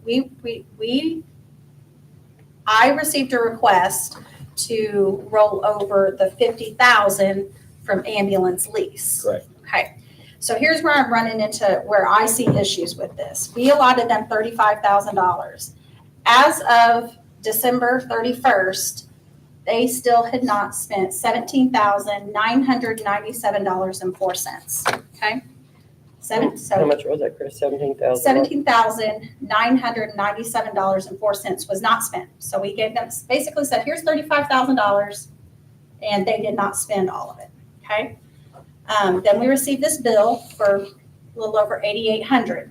I received a request to roll over the 50,000 from ambulance lease. Correct. Okay, so here's where I'm running into where I see issues with this. We allotted them $35,000. As of December 31st, they still had not spent $17,997.04, okay? How much was that, Chris? 17,000? $17,997.04 was not spent. So we gave them, basically said, here's $35,000, and they did not spend all of it, okay? Then we received this bill for a little over $8,800.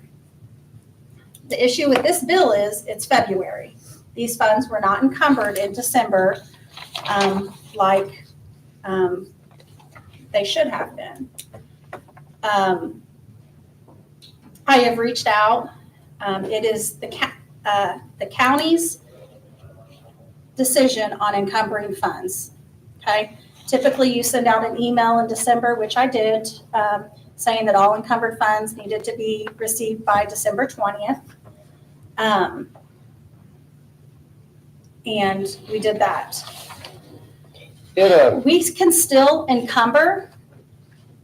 The issue with this bill is it's February. These funds were not encumbered in December like they should have been. I have reached out. It is the county's decision on encumbering funds, okay? Typically, you send out an email in December, which I did, saying that all encumbered funds needed to be received by December 20th. And we did that. We can still encumber.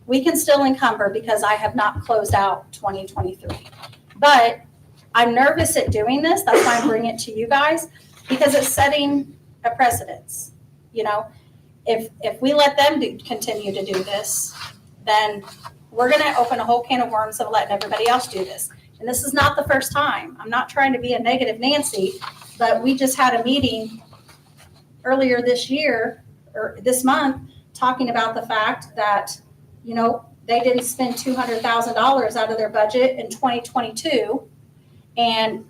Because I have not closed out 2023. But I'm nervous at doing this. That's why I'm bringing it to you guys, because it's setting a precedence. You know, if we let them continue to do this, then we're going to open a whole can of worms of letting everybody else do this. And this is not the first time. I'm not trying to be a negative Nancy, but we just had a meeting earlier this year or this month talking about the fact that, you know, they didn't spend $200,000 out of their budget in 2022. And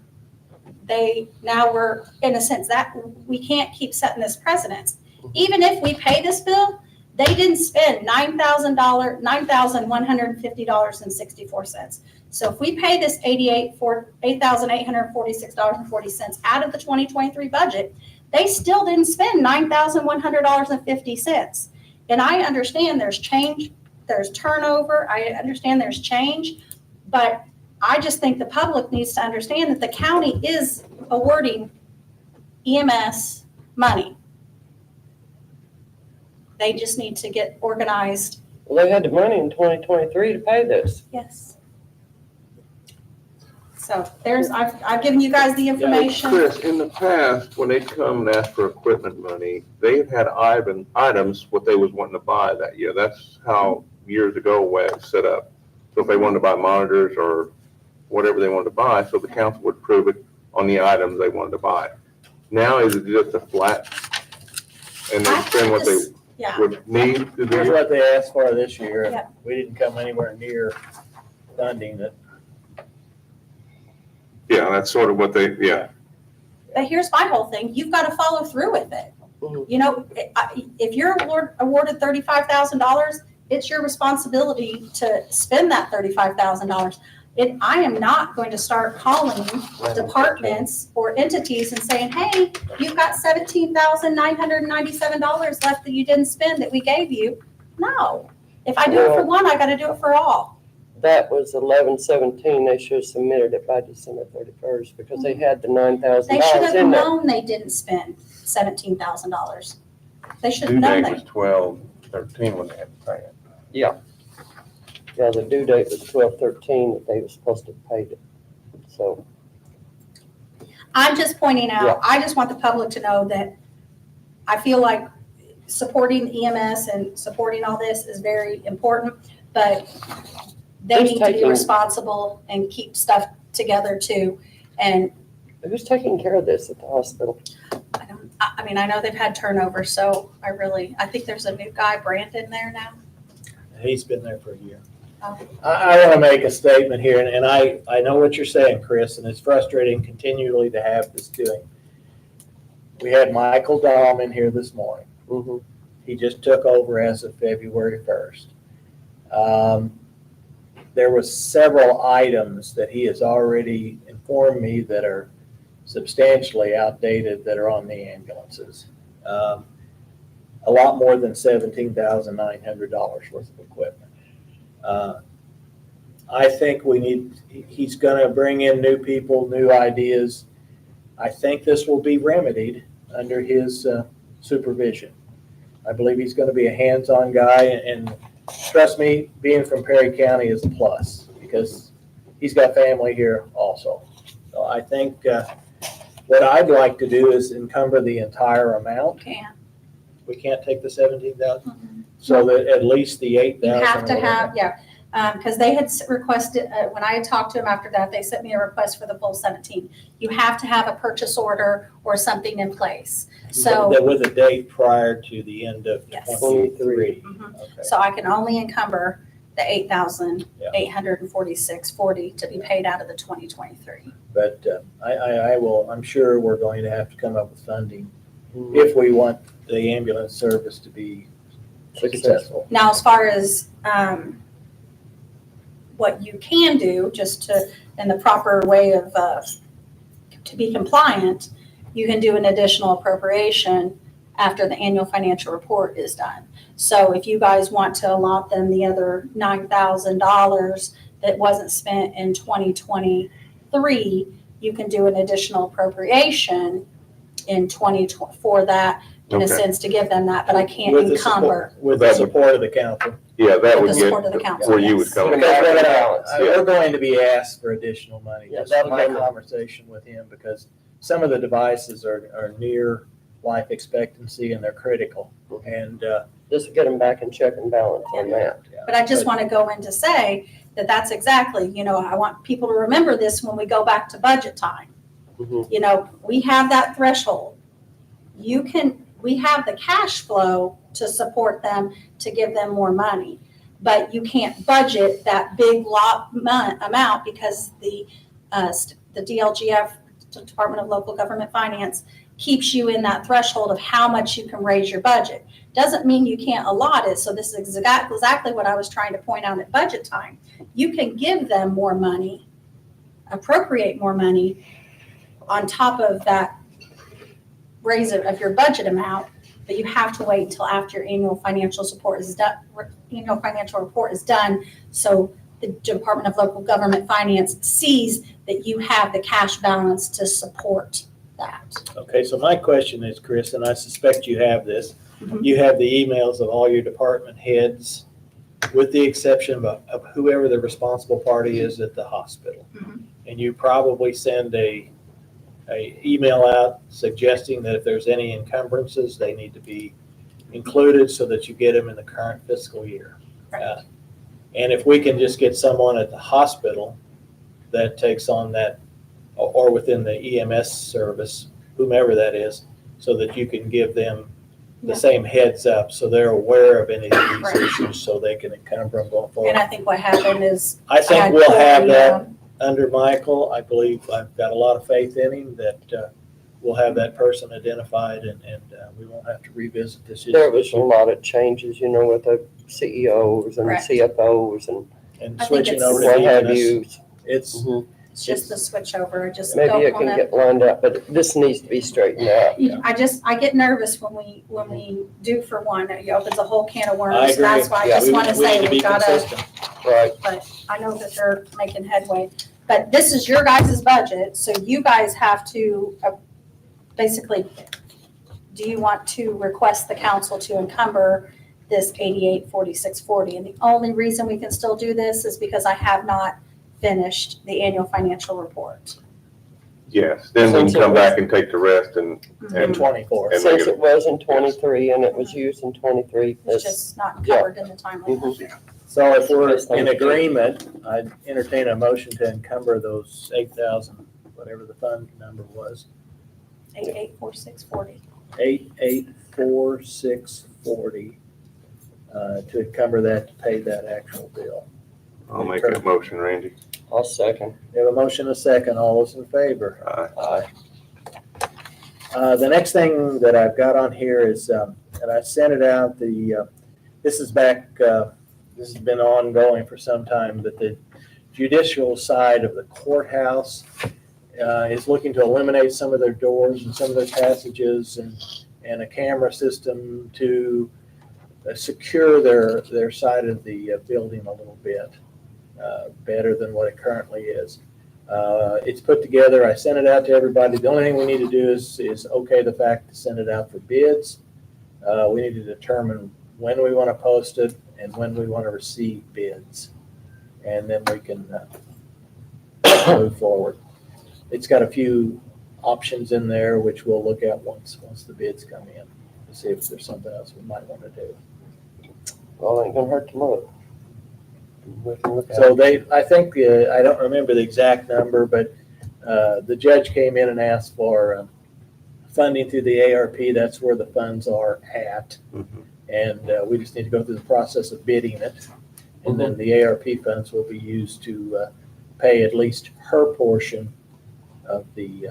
they now were, in a sense, that we can't keep setting this precedence. Even if we pay this bill, They didn't spend $9,150.64. So if we pay this $8,846.40 out of the 2023 budget, they still didn't spend $9,100.50. And I understand there's change, there's turnover, I understand there's change, but I just think the public needs to understand that the county is awarding EMS money. They just need to get organized. Well, they had the money in 2023 to pay this. Yes. So I've given you guys the information. Chris, in the past, when they come and ask for equipment money, they've had items what they was wanting to buy that year. That's how years ago when it was set up. So if they wanted to buy monitors or whatever they wanted to buy, so the council would approve it on the items they wanted to buy. Now is it just a flat and they spend what they Yeah, would need to Here's do? what they asked for this year. Yeah. We didn't come anywhere near funding it. Yeah, that's sort of what they, yeah. but here's my whole thing. You've got to follow through with it. Mhm. You know, if you're awarded $35,000, it's your responsibility to spend that $35,000. I am not going to start calling departments or entities and saying, hey, you've got $17,997 left that you didn't spend that we gave you. No. If I do it for one, I got to do it for all. That was 11/17. They should have submitted it by December 31st because they had the They should $9,000 have in there. known they didn't spend $17,000. They should Due have known date they. was 12/13 when they had to pay it. Yeah, the due date was 12/13 that they were supposed to have paid it. So, I'm just pointing Yeah. out, I just want the public to know that I feel like supporting EMS and supporting all this is very important, but they Who's need to be taking- responsible and keep stuff together too. And who's taking care of this at the hospital? I mean, I know they've had turnover, so I think there's a new guy, Brandon, there now. He's been there for a year. Oh. I want to make a statement here, and I know what you're saying, Chris, and it's frustrating continually to have this doing. We had Michael Dahm in here this morning. Mm-hmm. He just took over as of February 1st. There was several items that he has already informed me that are substantially outdated that are on the ambulances. A lot more than $17,900 worth of equipment. I think he's gonna bring in new people, new ideas. I think this will be remedied under his supervision. I believe he's gonna be a hands-on guy, and trust me, being from Perry County is a plus, because he's got family here also. So I think what I'd like to do is encumber the entire amount. We can't take the 17,000, so that at least the 8,000. You have to have, because they had requested, when I had talked to them after that, they sent me a request for the full 17. You have to have a purchase order or something in place. So, With a date prior to the end of Yes. 23. Mhm. Okay. so I can only encumber the $8,846.40 to be paid out of the 2023. But I will, I'm sure we're going to have to come up with funding if we want the ambulance service to be successful. Now, as far as what you can do, just to, in the proper way of, to be compliant, you can do an additional appropriation after the annual financial report is done. So if you guys want to allot them the other $9,000 that wasn't spent in 2023, you can do an additional appropriation in 2020 for that, in a Okay. sense, to give them that, but I can't With the encumber. With the support of the council. Yeah, that With would the support of the get council, where you yes. would come. Put in. them back in balance. We're going to be asked for additional money. Yeah, Just that'll my come. conversation with him, because some of the devices are near life expectancy and they're critical. And Just to get them back in check and balance on that. But I just want to go in to say that that's exactly, I want people to remember this when we go back to budget time. Mhm. We have that threshold. We have the cash flow to support them, to give them more money. But you can't budget that big amount because the DLGF Department of Local Government Finance keeps you in that threshold of how much you can raise your budget. Doesn't mean you can't allot it. So this is exactly what I was trying to point out at budget time. You can give them more money, appropriate more money on top of that raise of your budget amount, but you have to wait until after your annual financial report is done. Annual financial report is done, so the Department of Local Government Finance sees that you have the cash balance to support that. Okay, so my question is, Chris, and I suspect you have this, Mhm. you have the emails of all your department heads, with the exception of whoever the responsible party is at the hospital. Mhm. And you probably send a email out suggesting that if there's any encumbrances, they need to be included so that you get them in the current fiscal year. Right. And if we can just get someone at the hospital that takes on that, or within the EMS service, whomever that is, so that you can give them the Yeah. same heads up, so they're aware of any of these Right. issues, so they can encumber them going And forward. I think what happened is. I think had we'll have Corey, that under Michael. I believe I've got a lot of faith in him that we'll have that person identified and we won't have to revisit this There was issue. a lot of changes, you know, with the CEOs and Correct. CFOs and And I think switching it's- over what to have EMS, you. it's, Mhm. It's just the switch over, just Maybe don't it can wanna. get lined up, but this needs to be straightened out. I get nervous when we do for one, it opens a whole can of worms. I agree. That's why I Yeah, just wanna we need say to be we gotta, consistent. Right. but I know that they're making headway. But this is your guys' budget, so you guys have to, basically, do you want to request the council to encumber this 884640? And the only reason we can still do this is because I have not finished the annual financial report. Yes, then we can come back and take the rest and, In and 24. And make Since it- it was in 23 and it was used in 23, It's it's, just not covered in the timeline. mhm. So if we're in agreement, I'd entertain a motion to encumber those 8,000, whatever the fund number was, 884640. 884640, to encumber that, to pay that actual bill. I'll make that motion, Randy. I'll second. We have a motion, a second, all those in favor? Aye. The next thing that I've got on here is, and I sent it out, this is back, this has been ongoing for some time, but the judicial side of the courthouse is looking to eliminate some of their doors and some of their passages and a camera system to secure their side of the building a little bit better than what it currently is. It's put together. I sent it out to everybody. The only thing we need to do is okay the fact to send it out for bids. We need to determine when we want to post it and when we want to receive bids. And then we can move forward. It's got a few options in there, which we'll look at once the bids come in, to see if there's something else we might want to do. Well, it ain't gonna hurt to look. We can look at So it. I think, I don't remember the exact number, but the judge came in and asked for funding through the ARP. That's where the funds are at. Mhm. And we just need to go through the process of bidding it. And then the ARP funds will be used to pay at least her portion of the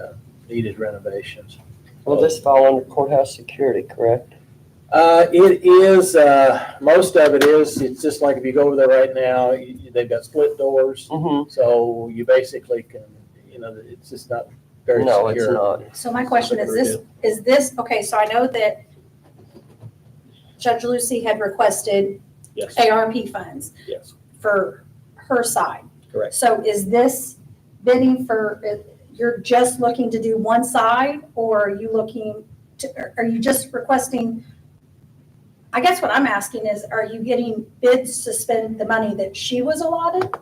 needed renovations. Will this fall under courthouse security, correct? It is, most of it is, it's just like if you go over there right now, they've got split doors. Mm-hmm. So you basically can, it's just not very secure. No, it's not. So my question is this, okay, so I know that Judge Lucy had requested Yes, ARP funds yes, for her side. correct. So is this bidding for, you're just looking to do one side, or are you are you just requesting? I guess what I'm asking is, are you getting bids to spend the money that she was allotted?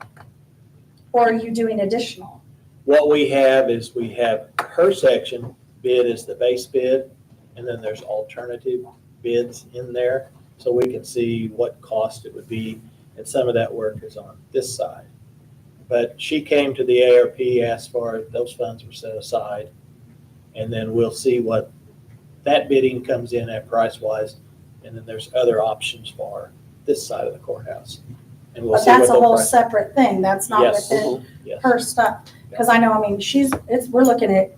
Or are you doing additional? What we have is we have her section bid is the base bid, and then there's alternative bids in there. So we can see what cost it would be, and some of that work is on this side. But she came to the ARP, asked for it, those funds were set aside, and then we'll see what that bidding comes in at price-wise, and then there's other options for this side of the courthouse. And we'll But see what that's a they'll whole price. separate thing, that's not Yes. within Yes. her stuff. Because I know, I mean, we're looking at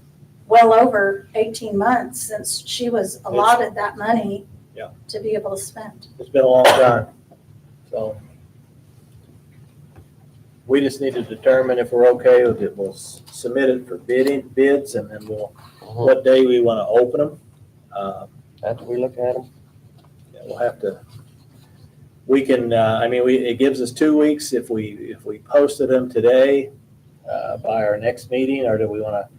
well over 18 months since she was allotted that money Yeah. to be able to spend. It's been a long time, so. We just need to determine if we're okay with it. We'll submit it for bids, and then what day we want to open them. After we look at them. We'll have to, we can, it gives us 2 weeks if we posted them today by our next meeting, or do we want to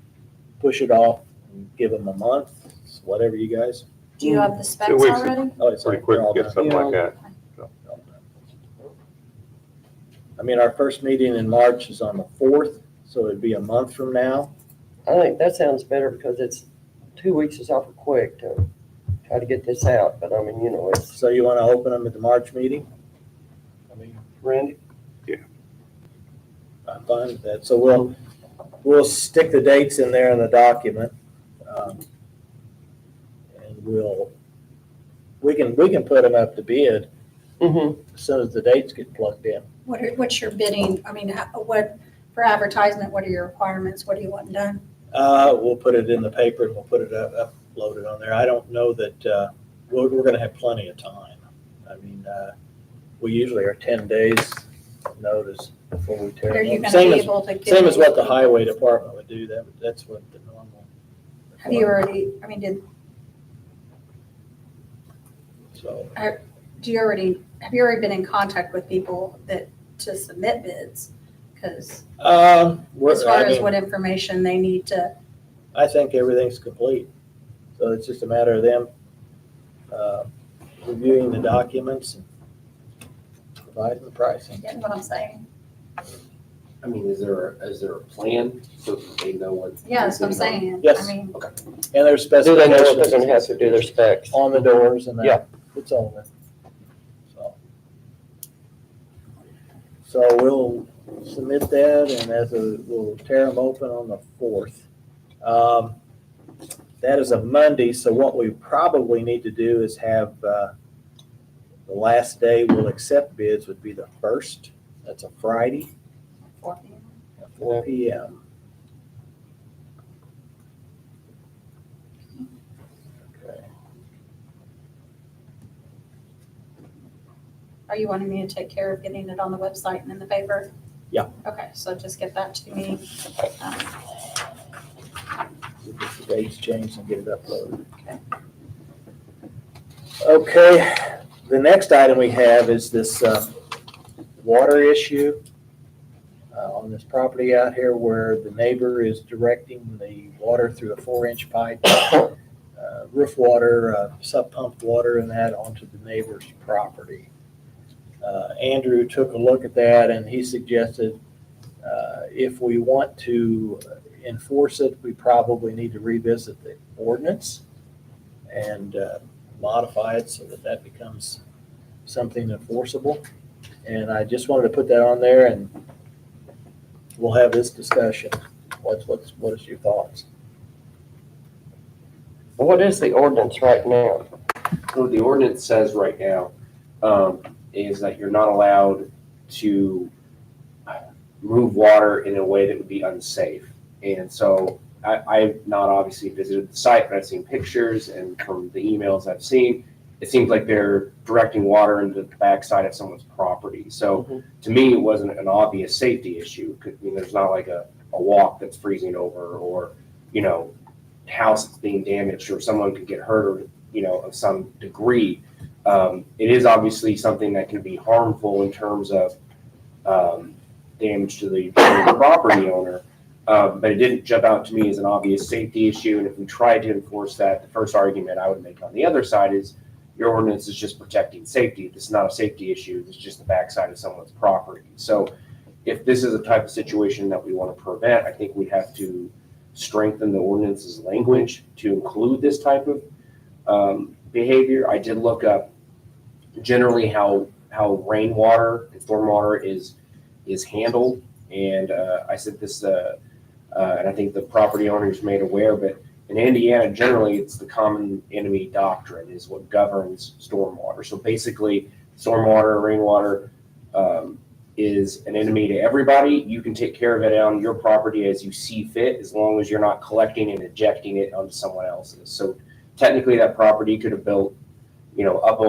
push it off and give them a month? It's whatever you guys. Do you have the specs 2 weeks. already? Oh, it's Pretty quick they're all to get done. something like that. Our first meeting in March is on the 4th, so it'd be a month from now. I think that sounds better because it's, 2 weeks is awful quick to try to get this out, but I mean, you know, it's, So you want to open them at the March meeting? Randy? I'm fine with that. So we'll stick the dates in there in the document. And we can put them up to bid Mm-hmm. as soon as the dates get plugged in. What's your bidding? I mean, what, for advertisement, what are your requirements? What do you want done? We'll put it in the paper and we'll put it uploaded on there. I don't know that, we're gonna have plenty of time. We usually are 10 days notice before we tear Are you them up. gonna be able to get? Same as what the highway department would do. That's what the normal. Have you already, So, have you already been in contact with people to submit bids? Because as far as what information they need to, I think everything's complete. So it's just a matter of them reviewing the documents and providing the pricing. get what I'm saying? I mean, is there a plan so that they know what? Yeah, that's what I'm saying. Yes. I mean, And there's Do they know what they're gonna have specifications to do their specs? on the doors and Yeah. that. It's on there. So we'll submit that, and we'll tear them open on the 4th. That is a Monday, so what we probably need to do is have, the last day we'll accept bids would be the 1st. That's a Friday 4 p.m. at 4 p.m. Okay. Are you wanting me to take care of getting it on the website and in the paper? Yeah. Okay, so just get that to me. We'll get the dates changed and get it uploaded. Okay, the next item we have is this water issue on this property out here where the neighbor is directing the water through a 4-inch pipe, roof water, sub-pumped water and that onto the neighbor's property. Andrew took a look at that and he suggested if we want to enforce it, we probably need to revisit the ordinance and modify it so that becomes something enforceable. And I just wanted to put that on there and we'll have this discussion. What is your thoughts? What is the ordinance right now? What the ordinance says right now is that you're not allowed to move water in a way that would be unsafe. And so I've not obviously visited the site, but I've seen pictures, and from the emails I've seen, it seems like they're directing water into the backside of someone's property. So to me, it wasn't an obvious safety issue. I mean, there's not like a walk that's freezing over, or, house that's being damaged, or someone could get hurt, or, of some degree. It is obviously something that can be harmful in terms of damage to the property owner. But it didn't jump out to me as an obvious safety issue. And if we tried to enforce that, the first argument I would make on the other side is your ordinance is just protecting safety. This is not a safety issue. This is just the backside of someone's property. So if this is a type of situation that we want to prevent, I think we have to strengthen the ordinance's language to include this type of behavior. I did look up generally how rainwater and stormwater is handled. And I said this, and I think the property owners made aware, but in Indiana, generally, it's the common enemy doctrine is what governs stormwater. So basically, stormwater, rainwater, is an enemy to everybody. You can take care of it on your property as you see fit, as long as you're not collecting and ejecting it onto someone else's. So technically that property could have built, up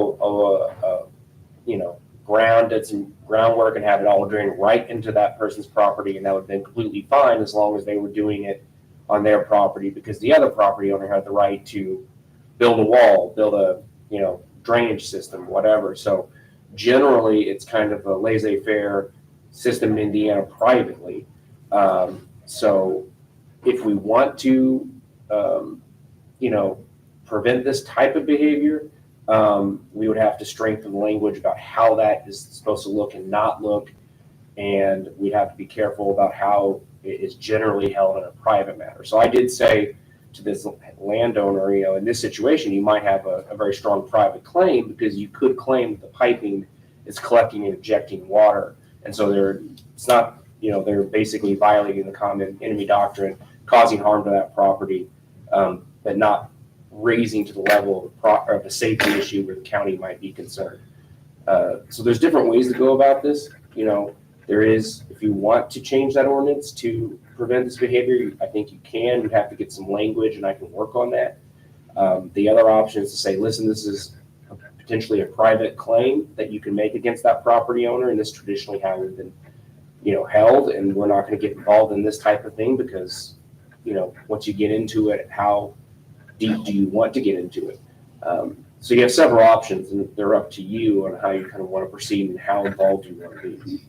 ground, did some groundwork and have it all drain right into that person's property, and that would have been completely fine as long as they were doing it on their property, because the other property owner had the right to build a wall, build a, drainage system, whatever. So generally, it's kind of a laissez-faire system in Indiana privately. So if we want to, prevent this type of behavior, we would have to strengthen the language about how that is supposed to look and not look. And we'd have to be careful about how it is generally held in a private matter. So I did say to this landowner, in this situation, you might have a very strong private claim, because you could claim that the piping is collecting and ejecting water. And so they're basically violating the common enemy doctrine, causing harm to that property, but not raising to the level of a safety issue where the county might be concerned. So there's different ways to go about this. There is, if you want to change that ordinance to prevent this behavior, I think you can. You have to get some language, and I can work on that. The other option is to say, listen, this is potentially a private claim that you can make against that property owner, and this traditionally how we've been, held, and we're not going to get involved in this type of thing, because, once you get into it, how deep do you want to get into it? So you have several options, and they're up to you on how you kind of want to proceed and how involved you want to be.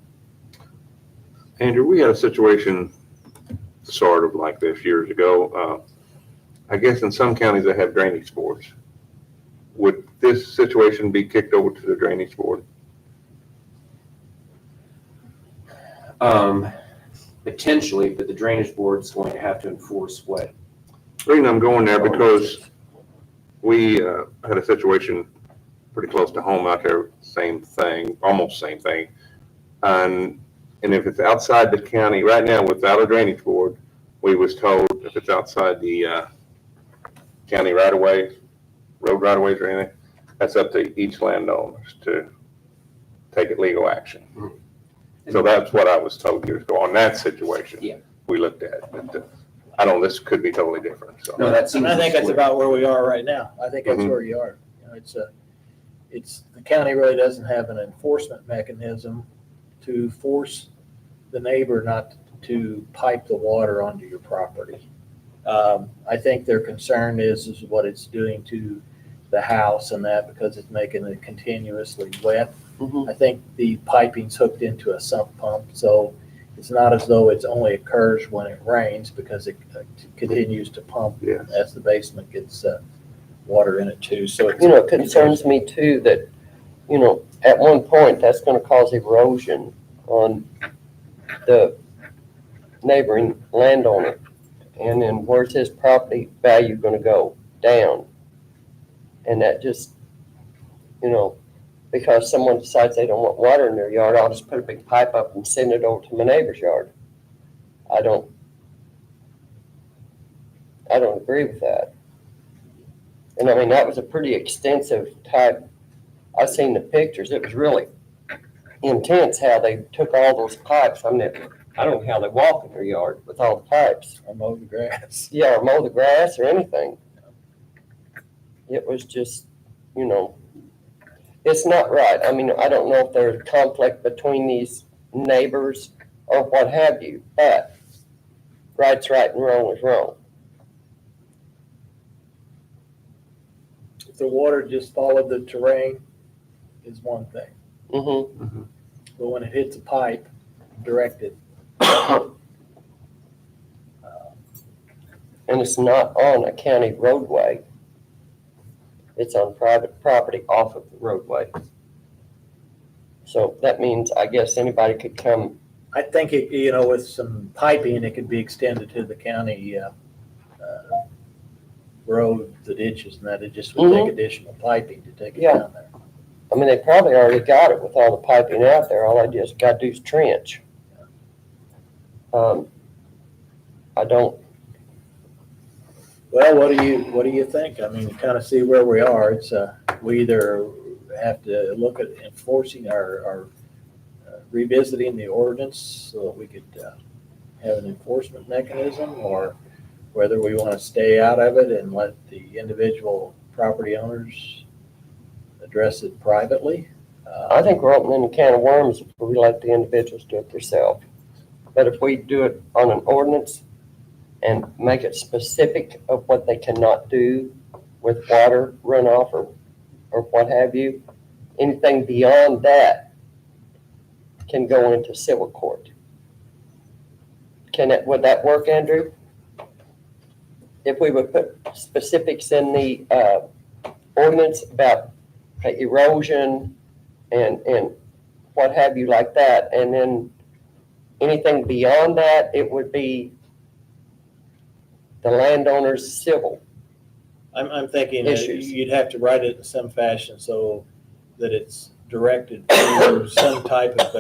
Andrew, we had a situation sort of like this years ago. I guess in some counties they have drainage boards. Would this situation be kicked over to the drainage board? Potentially, but the drainage board is going to have to enforce what. The reason I'm going there because we had a situation pretty close to home out there, same thing, almost same thing. And if it's outside the county, right now without a drainage board, we was told if it's outside the county right-of-ways, road right-of-ways or anything, that's up to each landowner to take it legal action. So that's what I was told years ago on that situation. Yeah. We looked at, but I don't, this could be totally different, so. No, that seems. And I think that's about where we are right now. I think that's Mhm. where you are. It's the county really doesn't have an enforcement mechanism to force the neighbor not to pipe the water onto your property. I think their concern is what it's doing to the house and that, because it's making it continuously wet. Mhm. I think the piping's hooked into a sump pump, so it's not as though it's only occurs when it rains, because it continues to pump Yes. as the basement gets water in it too. So it's, It concerns me too that, at one point, that's gonna cause erosion on the neighboring landowner. And then where's his property value gonna go? Down. And that just, because someone decides they don't want water in their yard, I'll just put a big pipe up and send it over to my neighbor's yard. I don't agree with that. And I mean, that was a pretty extensive type. I seen the pictures. It was really intense how they took all those pipes. I mean, I don't know how they walk in their yard with all the pipes. or mow the grass. Yeah, or mow the grass or anything. It was just, it's not right. I mean, I don't know if there's conflict between these neighbors or what have you, but right's right and wrong is wrong. If the water just followed the terrain is one thing, Mm-hmm. but when it hits a pipe directed, And it's not on a county roadway. It's on private property off of the roadway. So that means, I guess, anybody could come. I think it, with some piping, it could be extended to the county road, the ditches and that. It just would take additional piping to take it Yeah. down there. I mean, they probably already got it with all the piping out there. All they just got to do is trench. I don't, Well, what do you think? I mean, kind of see where we are. It's, we either have to look at enforcing our revisiting the ordinance so that we could have an enforcement mechanism, or whether we want to stay out of it and let the individual property owners address it privately. I think we're opening a can of worms if we let the individuals do it themselves. But if we do it on an ordinance and make it specific of what they cannot do with water runoff or what have you, anything beyond that can go into civil court. Would that work, Andrew? If we would put specifics in the ordinance about erosion and what have you like that, and then anything beyond that, it would be the landowner's civil. I'm thinking that Issues. you'd have to write it in some fashion so that it's directed to some type of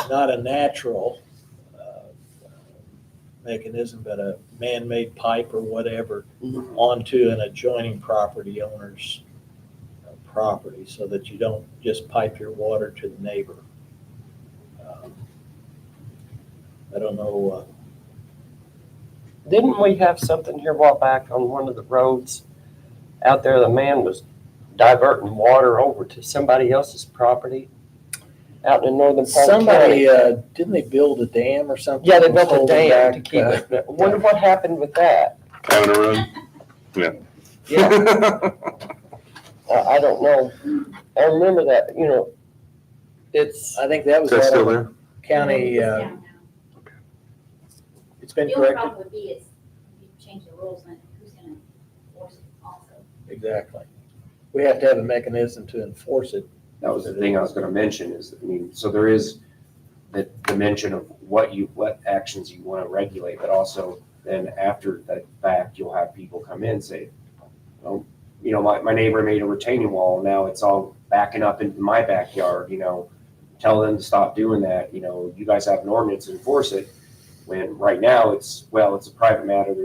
not a natural mechanism, but a man-made pipe or whatever onto an adjoining property owner's property, so that you don't just pipe your water to the neighbor. I don't know. Didn't we have something here a while back on one of the roads out there? The man was diverting water over to somebody else's property out in the northern part of the Somebody, county. didn't they build a dam or something? Yeah, they built a Holding dam to back, keep it. I wonder what happened with that. Having a run? Yeah, I don't know. I remember that, it's, I think that was Is that still out of there? county, It's down now. it's been The only corrected. problem would be is if you change the rules, then who's gonna enforce it also? Exactly. We have to have a mechanism to enforce it. That was the thing I was gonna mention is, so there is the dimension of what actions you wanna regulate, but also then after the fact, you'll have people come in and say, oh, my neighbor made a retaining wall, now it's all backing up into my backyard, tell them to stop doing that, you guys have an ordinance to enforce it. When right now it's a private matter,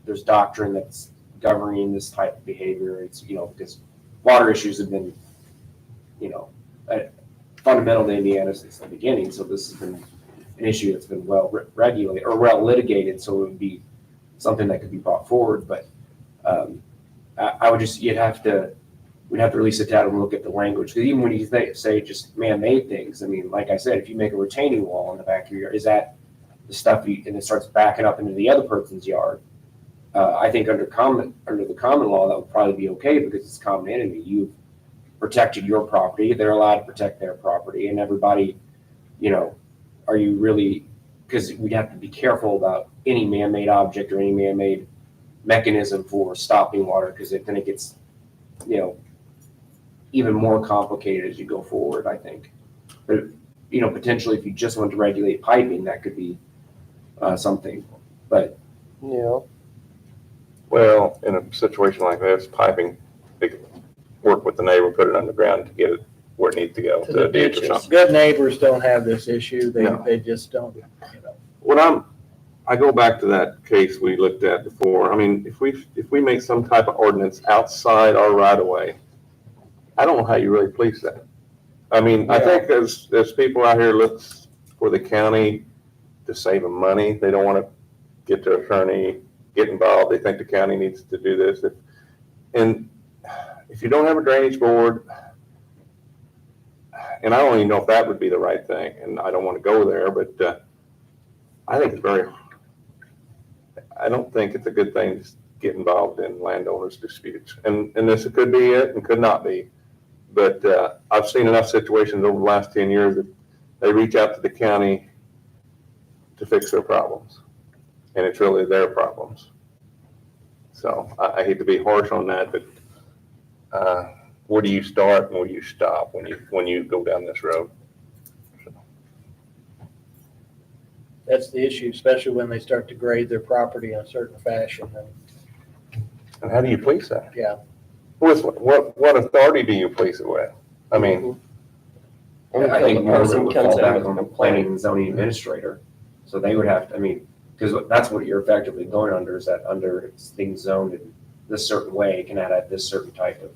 there's doctrine that's governing this type of behavior. It's, because water issues have been, fundamental to Indiana since the beginning. So this has been an issue that's been well regulated or well litigated. So it would be something that could be brought forward. But I would we'd have to really sit down and look at the language. Because even when you say just man-made things, like I said, if you make a retaining wall in the back of your yard, is that the stuff and it starts backing up into the other person's yard? I think under the common law, that would probably be okay because it's common enemy. You've protected your property, they're allowed to protect their property, and everybody, are you really, because we'd have to be careful about any man-made object or any man-made mechanism for stopping water, because then it gets, even more complicated as you go forward, I think. But, potentially if you just want to regulate piping, that could be something, but Well, in a situation like this, piping, they could work with the neighbor, put it underground to get it where it needs to go, To to the a ditch or ditches. something. Good neighbors don't have this issue. No. They just don't, I go back to that case we looked at before. If we make some type of ordinance outside our right of way, I don't know how you really police that. I think there's people out here looks for the county to save them money. They don't want to get their attorney, get involved. They think the county needs to do this. If you don't have a drainage board, and I don't even know if that would be the right thing, and I don't want to go there, but I don't think it's a good thing to get involved in landowners' disputes. And this could be it and could not be. But I've seen enough situations over the last 10 years that they reach out to the county to fix their problems. And it's really their problems. So I hate to be harsh on that, but where do you start and where do you stop when you go down this road? that's the issue, especially when they start to grade their property in a certain fashion. And how do you police that? Yeah. With what authority do you police it with? I think the more of it person would comes fall in back with a on the complaint. planning and zoning administrator. So they would have to, because that's what you're effectively going under, is that under things zoned in this certain way, it can add this certain type of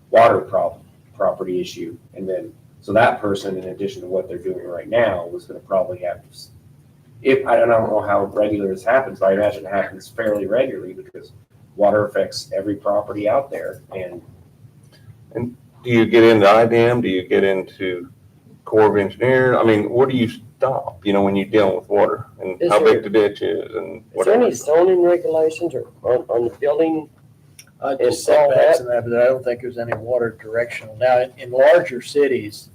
water property issue. And then So that person, in addition to what they're doing right now, was gonna probably have, if, I don't know how regular this happens, but I imagine it happens fairly regularly because water affects every property out there. And Do you get into IDM? Do you get into Corps of Engineers? I mean, where do you stop, when you're dealing with water and Is how there- big the ditch is and Is there any whatever? zoning regulations or on the building? Just And all setbacks that- and that, but I don't think there's any water directional. Now, in larger cities,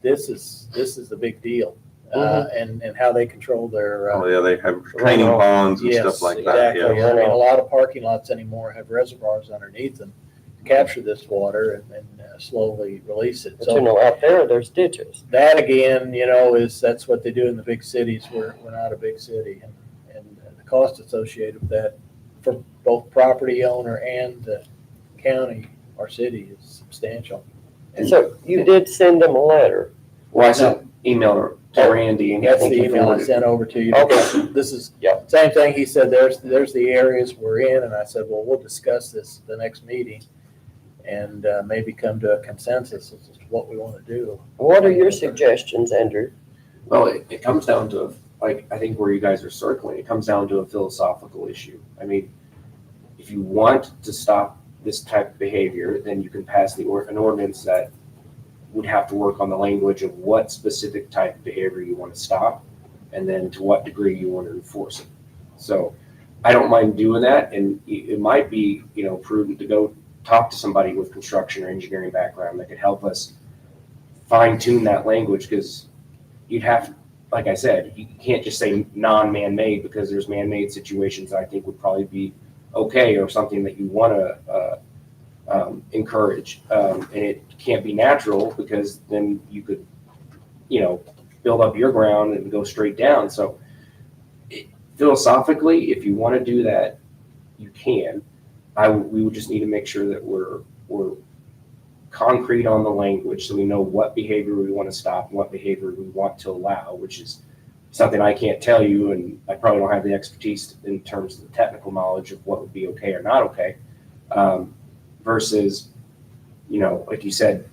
this is a big deal. And how they control their, Oh, yeah, they have training ponds and stuff yes, like that, exactly. yeah. I mean, a lot of parking lots anymore have reservoirs underneath them to capture this water and slowly release it. But So out there's ditches. that again, that's what they do in the big cities. We're not a big city. And the cost associated with that for both property owner and the county or city is substantial. So you did send them a letter. well, I sent email to Randy and I That's think the he email I forwarded. sent over to you. Okay. This is, Yeah. same thing, he said, there's the areas we're in, and I said, well, we'll discuss this the next meeting and maybe come to a consensus as to what we want to do. What are your suggestions, Andrew? Well, it comes down to, like, I think where you guys are circling, it comes down to a philosophical issue. I mean, if you want to stop this type of behavior, then you can pass an ordinance that would have to work on the language of what specific type of behavior you want to stop, and then to what degree you want to enforce it. So I don't mind doing that, and it might be, prudent to go talk to somebody with construction or engineering background that could help us fine tune that language, because you'd have, like I said, you can't just say non-man-made, because there's man-made situations that I think would probably be okay, or something that you want to encourage. And it can't be natural, because then you could, build up your ground and go straight down. So philosophically, if you want to do that, you can. We would just need to make sure that we're concrete on the language, so we know what behavior we want to stop and what behavior we want to allow, which is something I can't tell you, and I probably don't have the expertise in terms of the technical knowledge of what would be okay or not okay. Versus, like you said,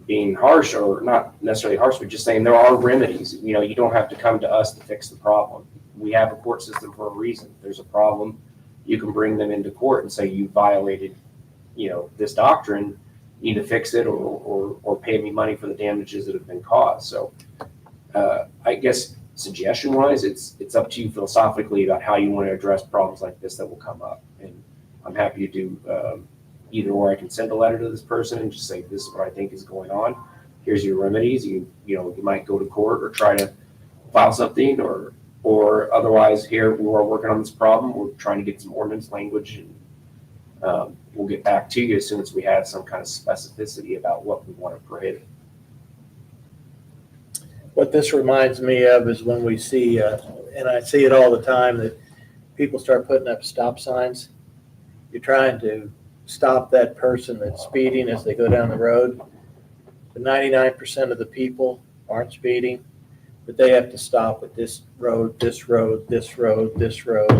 being harsh, or not necessarily harsh, but just saying there are remedies. You don't have to come to us to fix the problem. We have a court system for a reason. If there's a problem, you can bring them into court and say you violated, this doctrine. You need to fix it, or pay me money for the damages that have been caused. So, I guess suggestion-wise, it's up to you philosophically about how you want to address problems like this that will come up. And I'm happy to do either, or I can send a letter to this person and just say, this is what I think is going on. Here's your remedies. You might go to court or try to file something, or otherwise, here, we're working on this problem. We're trying to get some ordinance language, and we'll get back to you as soon as we have some kind of specificity about what we want to prohibit. What this reminds me of is when we see, and I see it all the time, that people start putting up stop signs. You're trying to stop that person that's speeding as they go down the road. But 99% of the people aren't speeding, but they have to stop at this road, this road, this road, this road.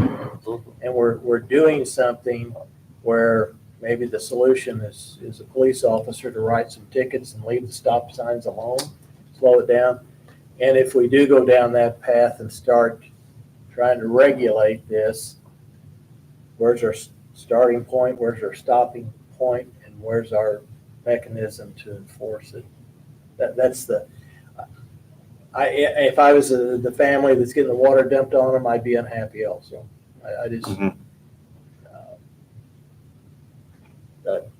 And we're doing something where maybe the solution is a police officer to write some tickets and leave the stop signs alone, slow it down. And if we do go down that path and start trying to regulate this, where's our starting point, where's our stopping point, and where's our mechanism to enforce it? That's the, if I was the family that's getting the water dumped on them, I'd be unhappy also. I just, Mhm. but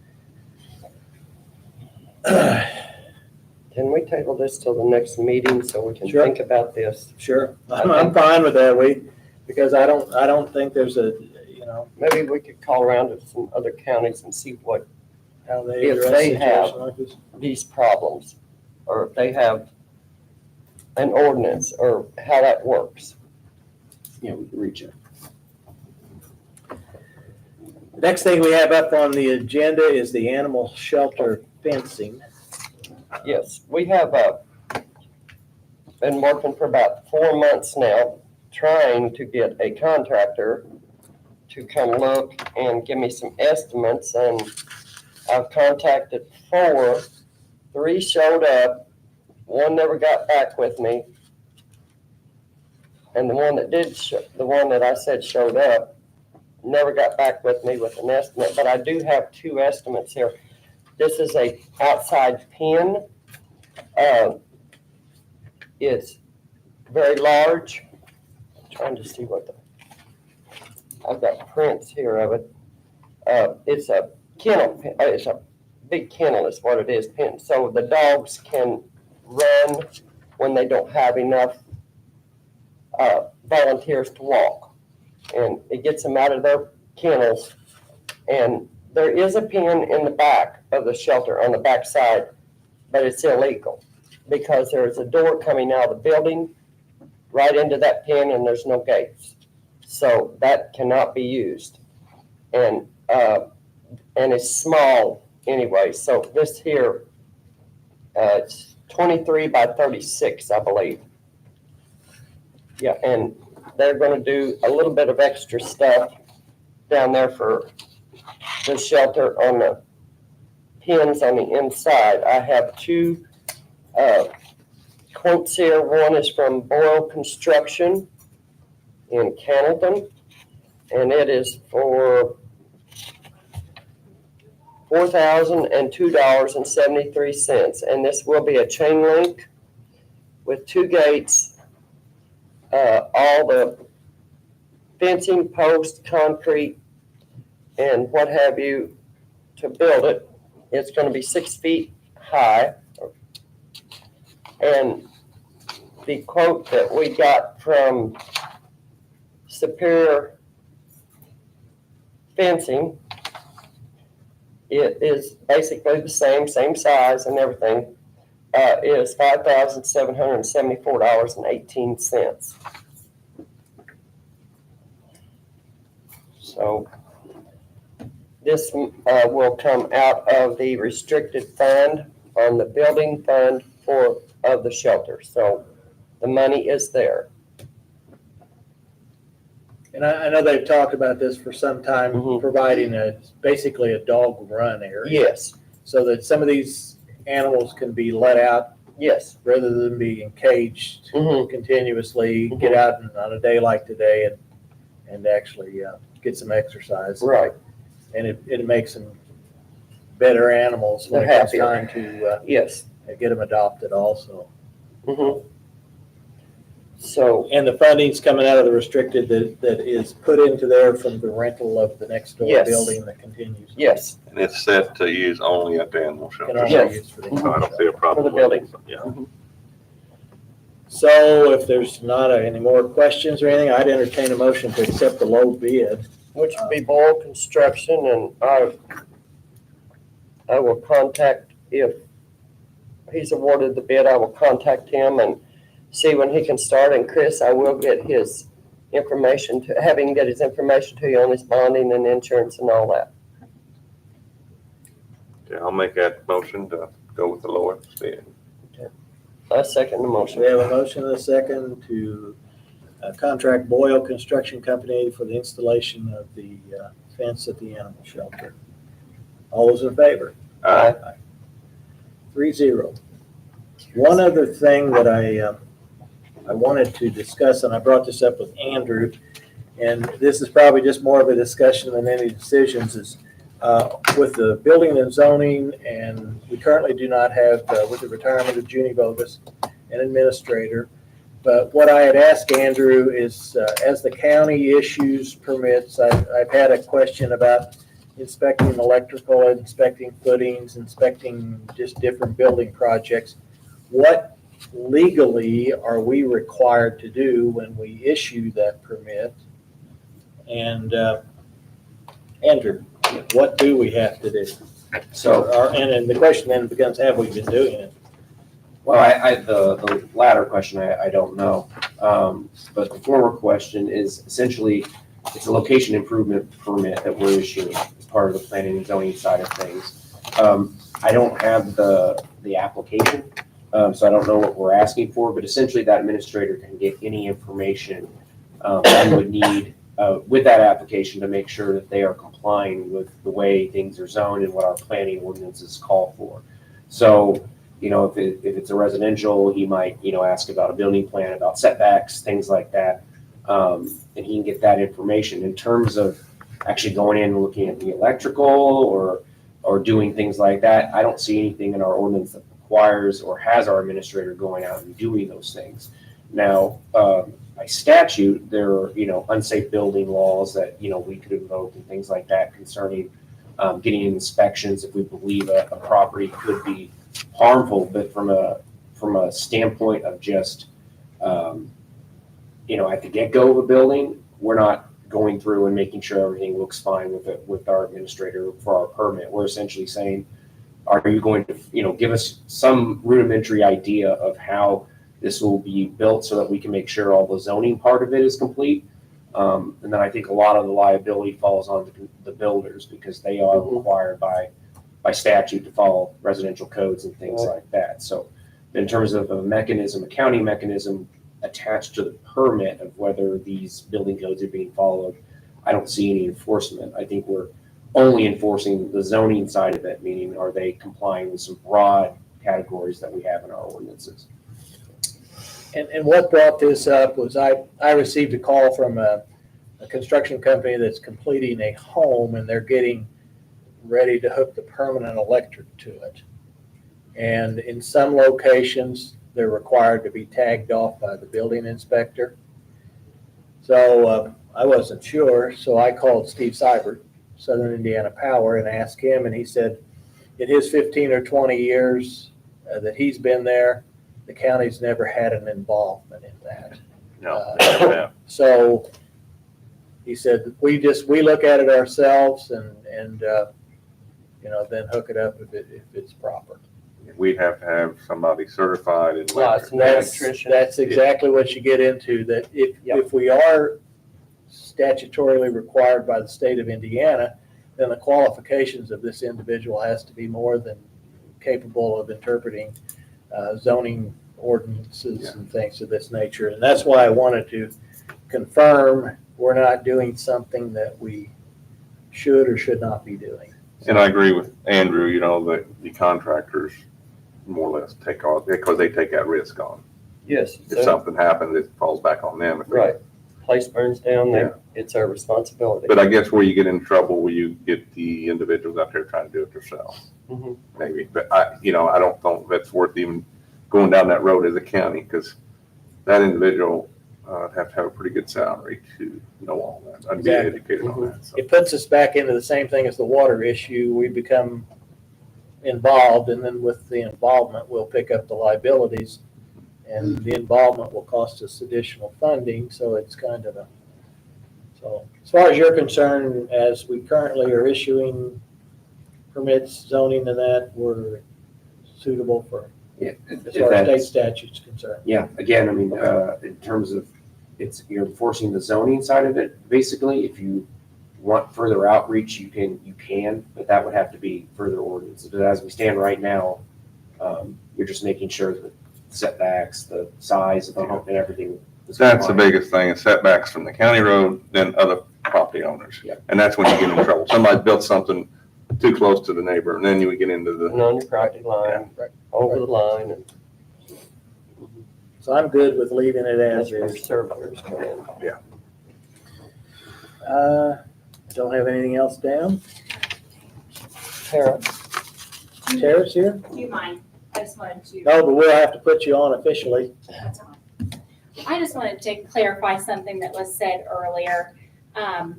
Can we table this till the next meeting so we can Sure. think about this? sure, I'm fine with that. Because I don't think there's Maybe we could call around to some other counties and see what how they If address they a have- situation like this. these problems, or if they have an ordinance, or how that works. We can reach it. Next thing we have up on the agenda is the animal shelter fencing. Yes, we have been working for about 4 months now, trying to get a contractor to come look and give me some estimates, and I've contacted 3 3 showed up, 1 never got back with me. And the one that the one that I said showed up, never got back with me with an estimate, but I do have 2 estimates here. This is a outside pin. It's very large. I'm trying to see what I've got prints here of it. It's a kennel, it's a big kennel is what it is, pin. So the dogs can run when they don't have enough volunteers to walk. And it gets them out of their kennels. And there is a pen in the back of the shelter on the back side, but it's illegal because there's a door coming out of the building right into that pen and there's no gates. So that cannot be used. And it's small anyway. So this here, it's 23 by 36, I believe. Yeah, and they're going to do a little bit of extra stuff down there for the shelter on the pins on the inside. I have 2 quotes here. One is from Boyle Construction in Cannleton, and it is for $4,002.73. And this will be a chain link with 2 gates, all the fencing, post, concrete, and what have you to build it. It's going to be 6 feet high. And the quote that we got from Superior Fencing, it is basically the same size and everything, is $5,774.18. So this will come out of the restricted fund on the building fund of the shelter. So the money is there. And I know they've talked about this for some time, Mhm. providing basically a dog run area. Yes, So that some of these animals can be let out yes. rather than being encaged Mhm. continuously, get out on a day like today and actually get some exercise. Right, And it makes them better animals when it They're comes happier. time to yes. get them adopted also. Mhm. So, And the funding's coming out of the restricted that is put into there from the rental of the next door Yes. building that continues. yes, And it's set to use only at the animal Can shelter. only Yes. use for the So I don't see a for problem the with it. building. Yeah. So if there's not any more questions or anything, I'd entertain a motion to accept the low bid. Which would be Boyle Construction, and I will contact, if he's awarded the bid, I will contact him and see when he can start. And Chris, I will get his information have him get his information to you on his bonding and insurance and all that. Yeah, I'll make that motion to go with the lower bid. I second the We motion. have a motion and a second to contract Boyle Construction Company for the installation of the fence at the animal shelter. All those in favor? Aye. 3-0. One other thing that I wanted to discuss, and I brought this up with Andrew, and this is probably just more of a discussion than any decisions, is with the building and zoning, and we currently do not have, with the retirement of Junie Bogus, an administrator. But what I had asked Andrew is, as the county issues permits, I've had a question about inspecting electrical, inspecting footings, inspecting just different building projects. What legally are we required to do when we issue that permit? And Andrew, what do we have to do? So, And then the question then becomes, have we been doing it? well, the latter question, I don't know. But the former question is essentially, it's a location improvement permit that we're issuing as part of the planning and zoning side of things. I don't have the application, so I don't know what we're asking for, but essentially that administrator can get any information we would need with that application to make sure that they are complying with the way things are zoned and what our planning ordinances call for. So You know, if it's a residential, he might, you know, ask about a building plan, about setbacks, things like that. And he can get that information. In terms of actually going in and looking at the electrical or doing things like that, I don't see anything in our ordinance that requires or has our administrator going out and doing those things. Now, by statute, there are, you know, unsafe building laws that, you know, we could invoke and things like that concerning getting inspections if we believe a property could be harmful. But from a standpoint of just, you know, at the get-go of a building, we're not going through and making sure everything looks fine with our administrator for our permit. We're essentially saying, are you going to, you know, give us some rudimentary idea of how this will be built so that we can make sure all the zoning part of it is complete? And then I think a lot of the liability falls on the builders because they are required by statute to follow residential codes and things like that. So in terms of a mechanism, a county mechanism attached to the permit of whether these building codes are being followed, I don't see any enforcement. I think we're only enforcing the zoning side of it, meaning are they complying with some broad categories that we have in our ordinances. And what brought this up was I received a call from a construction company that's completing a home, and they're getting ready to hook the permanent electric to it. And in some locations, they're required to be tagged off by the building inspector. So I wasn't sure, so I called Steve Seibert, Southern Indiana Power, and asked him, and he said in his 15 or 20 years that he's been there, the county's never had an involvement in that. No. So he said, we look at it ourselves and you know, then hook it up if it's proper. We'd have to have somebody certified in Licensed electric. electrician. That's exactly what you get into, that if we are statutorily required by the state of Indiana, then the qualifications of this individual has to be more than capable of interpreting zoning ordinances and things of this nature. And that's why I wanted to confirm we're not doing something that we should or should not be doing. And I agree with Andrew, you know, that the contractors more or less take off because they take that risk on. Yes. If something happens, it falls back on them. Right. Place burns down, Yeah. it's our responsibility. But I guess where you get in trouble, where you get the individuals out there trying to do it themselves, maybe. But I don't think that's worth even going down that road as a county, because that individual have to have a pretty good salary to know all that. I'd be Exactly. educated on that. So. It puts us back into the same thing as the water issue. We become involved, and then with the involvement, we'll pick up the liabilities, and the involvement will cost us additional funding. So it's kind of so as far as you're concerned, as we currently are issuing permits, zoning and that, we're suitable for, Yeah, as far as state statute's concerned. yeah. Again, I mean, in terms of you're enforcing the zoning side of it. Basically, if you want further outreach, you can, but that would have to be further ordinances. But as we stand right now, you're just making sure that setbacks, the size of the home and everything. That's the biggest thing, is setbacks from the county road, then other property owners. Yeah. And that's when you get in trouble. Somebody built something too close to the neighbor, and then you would get into the, And on your property line, Right. over the line, and So I'm good with leaving it as that's where is. surveyors come in. Don't have anything else down. Tara, Tara's here? Do you mind? I just wanted to. No, but we'll have to put you on officially. That's fine. I just wanted to clarify something that was said earlier. I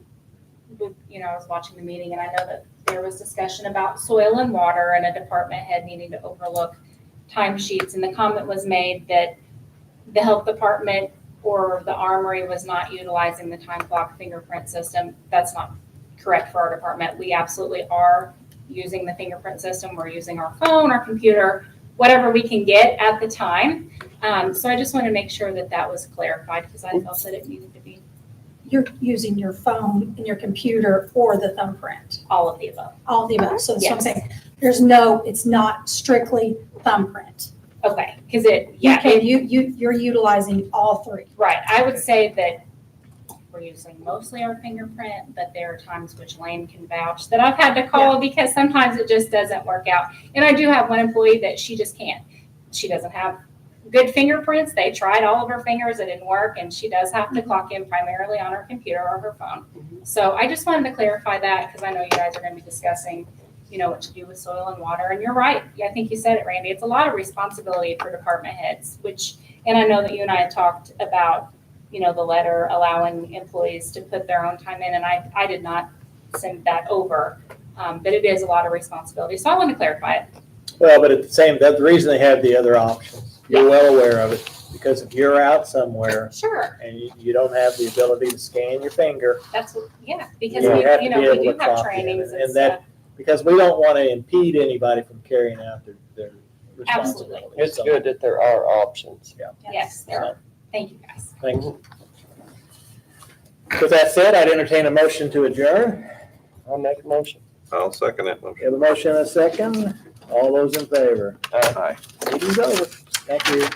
was watching the meeting and I know that there was discussion about soil and water and a department head needing to overlook timesheets. And the comment was made that the health department or the armory was not utilizing the time clock fingerprint system. That's not correct for our department. We absolutely are using the fingerprint system. We're using our phone, our computer, whatever we can get at the time. So I just want to make sure that that was clarified because I felt that it needed to be You're using your phone and your computer or the thumbprint, all of the above. all of the above. So that's what I'm Yes. saying. It's not strictly thumbprint. Okay, because You're utilizing all three. right. I would say that we're using mostly our fingerprint, but there are times which Lane can vouch that I've had to call because sometimes it just doesn't work out. And I do have one employee that she just can't. she doesn't have good fingerprints. They tried all of her fingers, it didn't work, and she does have to clock in primarily on her computer or her phone. So I just wanted to clarify that, because I know you guys are gonna be discussing, what to do with soil and water, and you're right. I think you said it, Randy. It's a lot of responsibility for department heads, and I know that you and I had talked about, the letter allowing employees to put their own time in, and I did not send that over. But it is a lot of responsibility, so I want to clarify it. Well, but at the same, that's the reason they have the other options. You're well aware of it, because if you're out somewhere Sure, and you don't have the ability to scan your finger, that's what, because You we, have to be we able do to have clock in, trainings and and that- stuff. because we don't want to impede anybody from carrying out their responsibilities. It's So, good that there are options. Yes, there are. Thank you, guys. Thanks. With that said, I'd entertain a motion to adjourn. I'll make a motion. I'll second that We motion. have a motion and a second. All those in favor? Aye. Meeting's over. Thank you.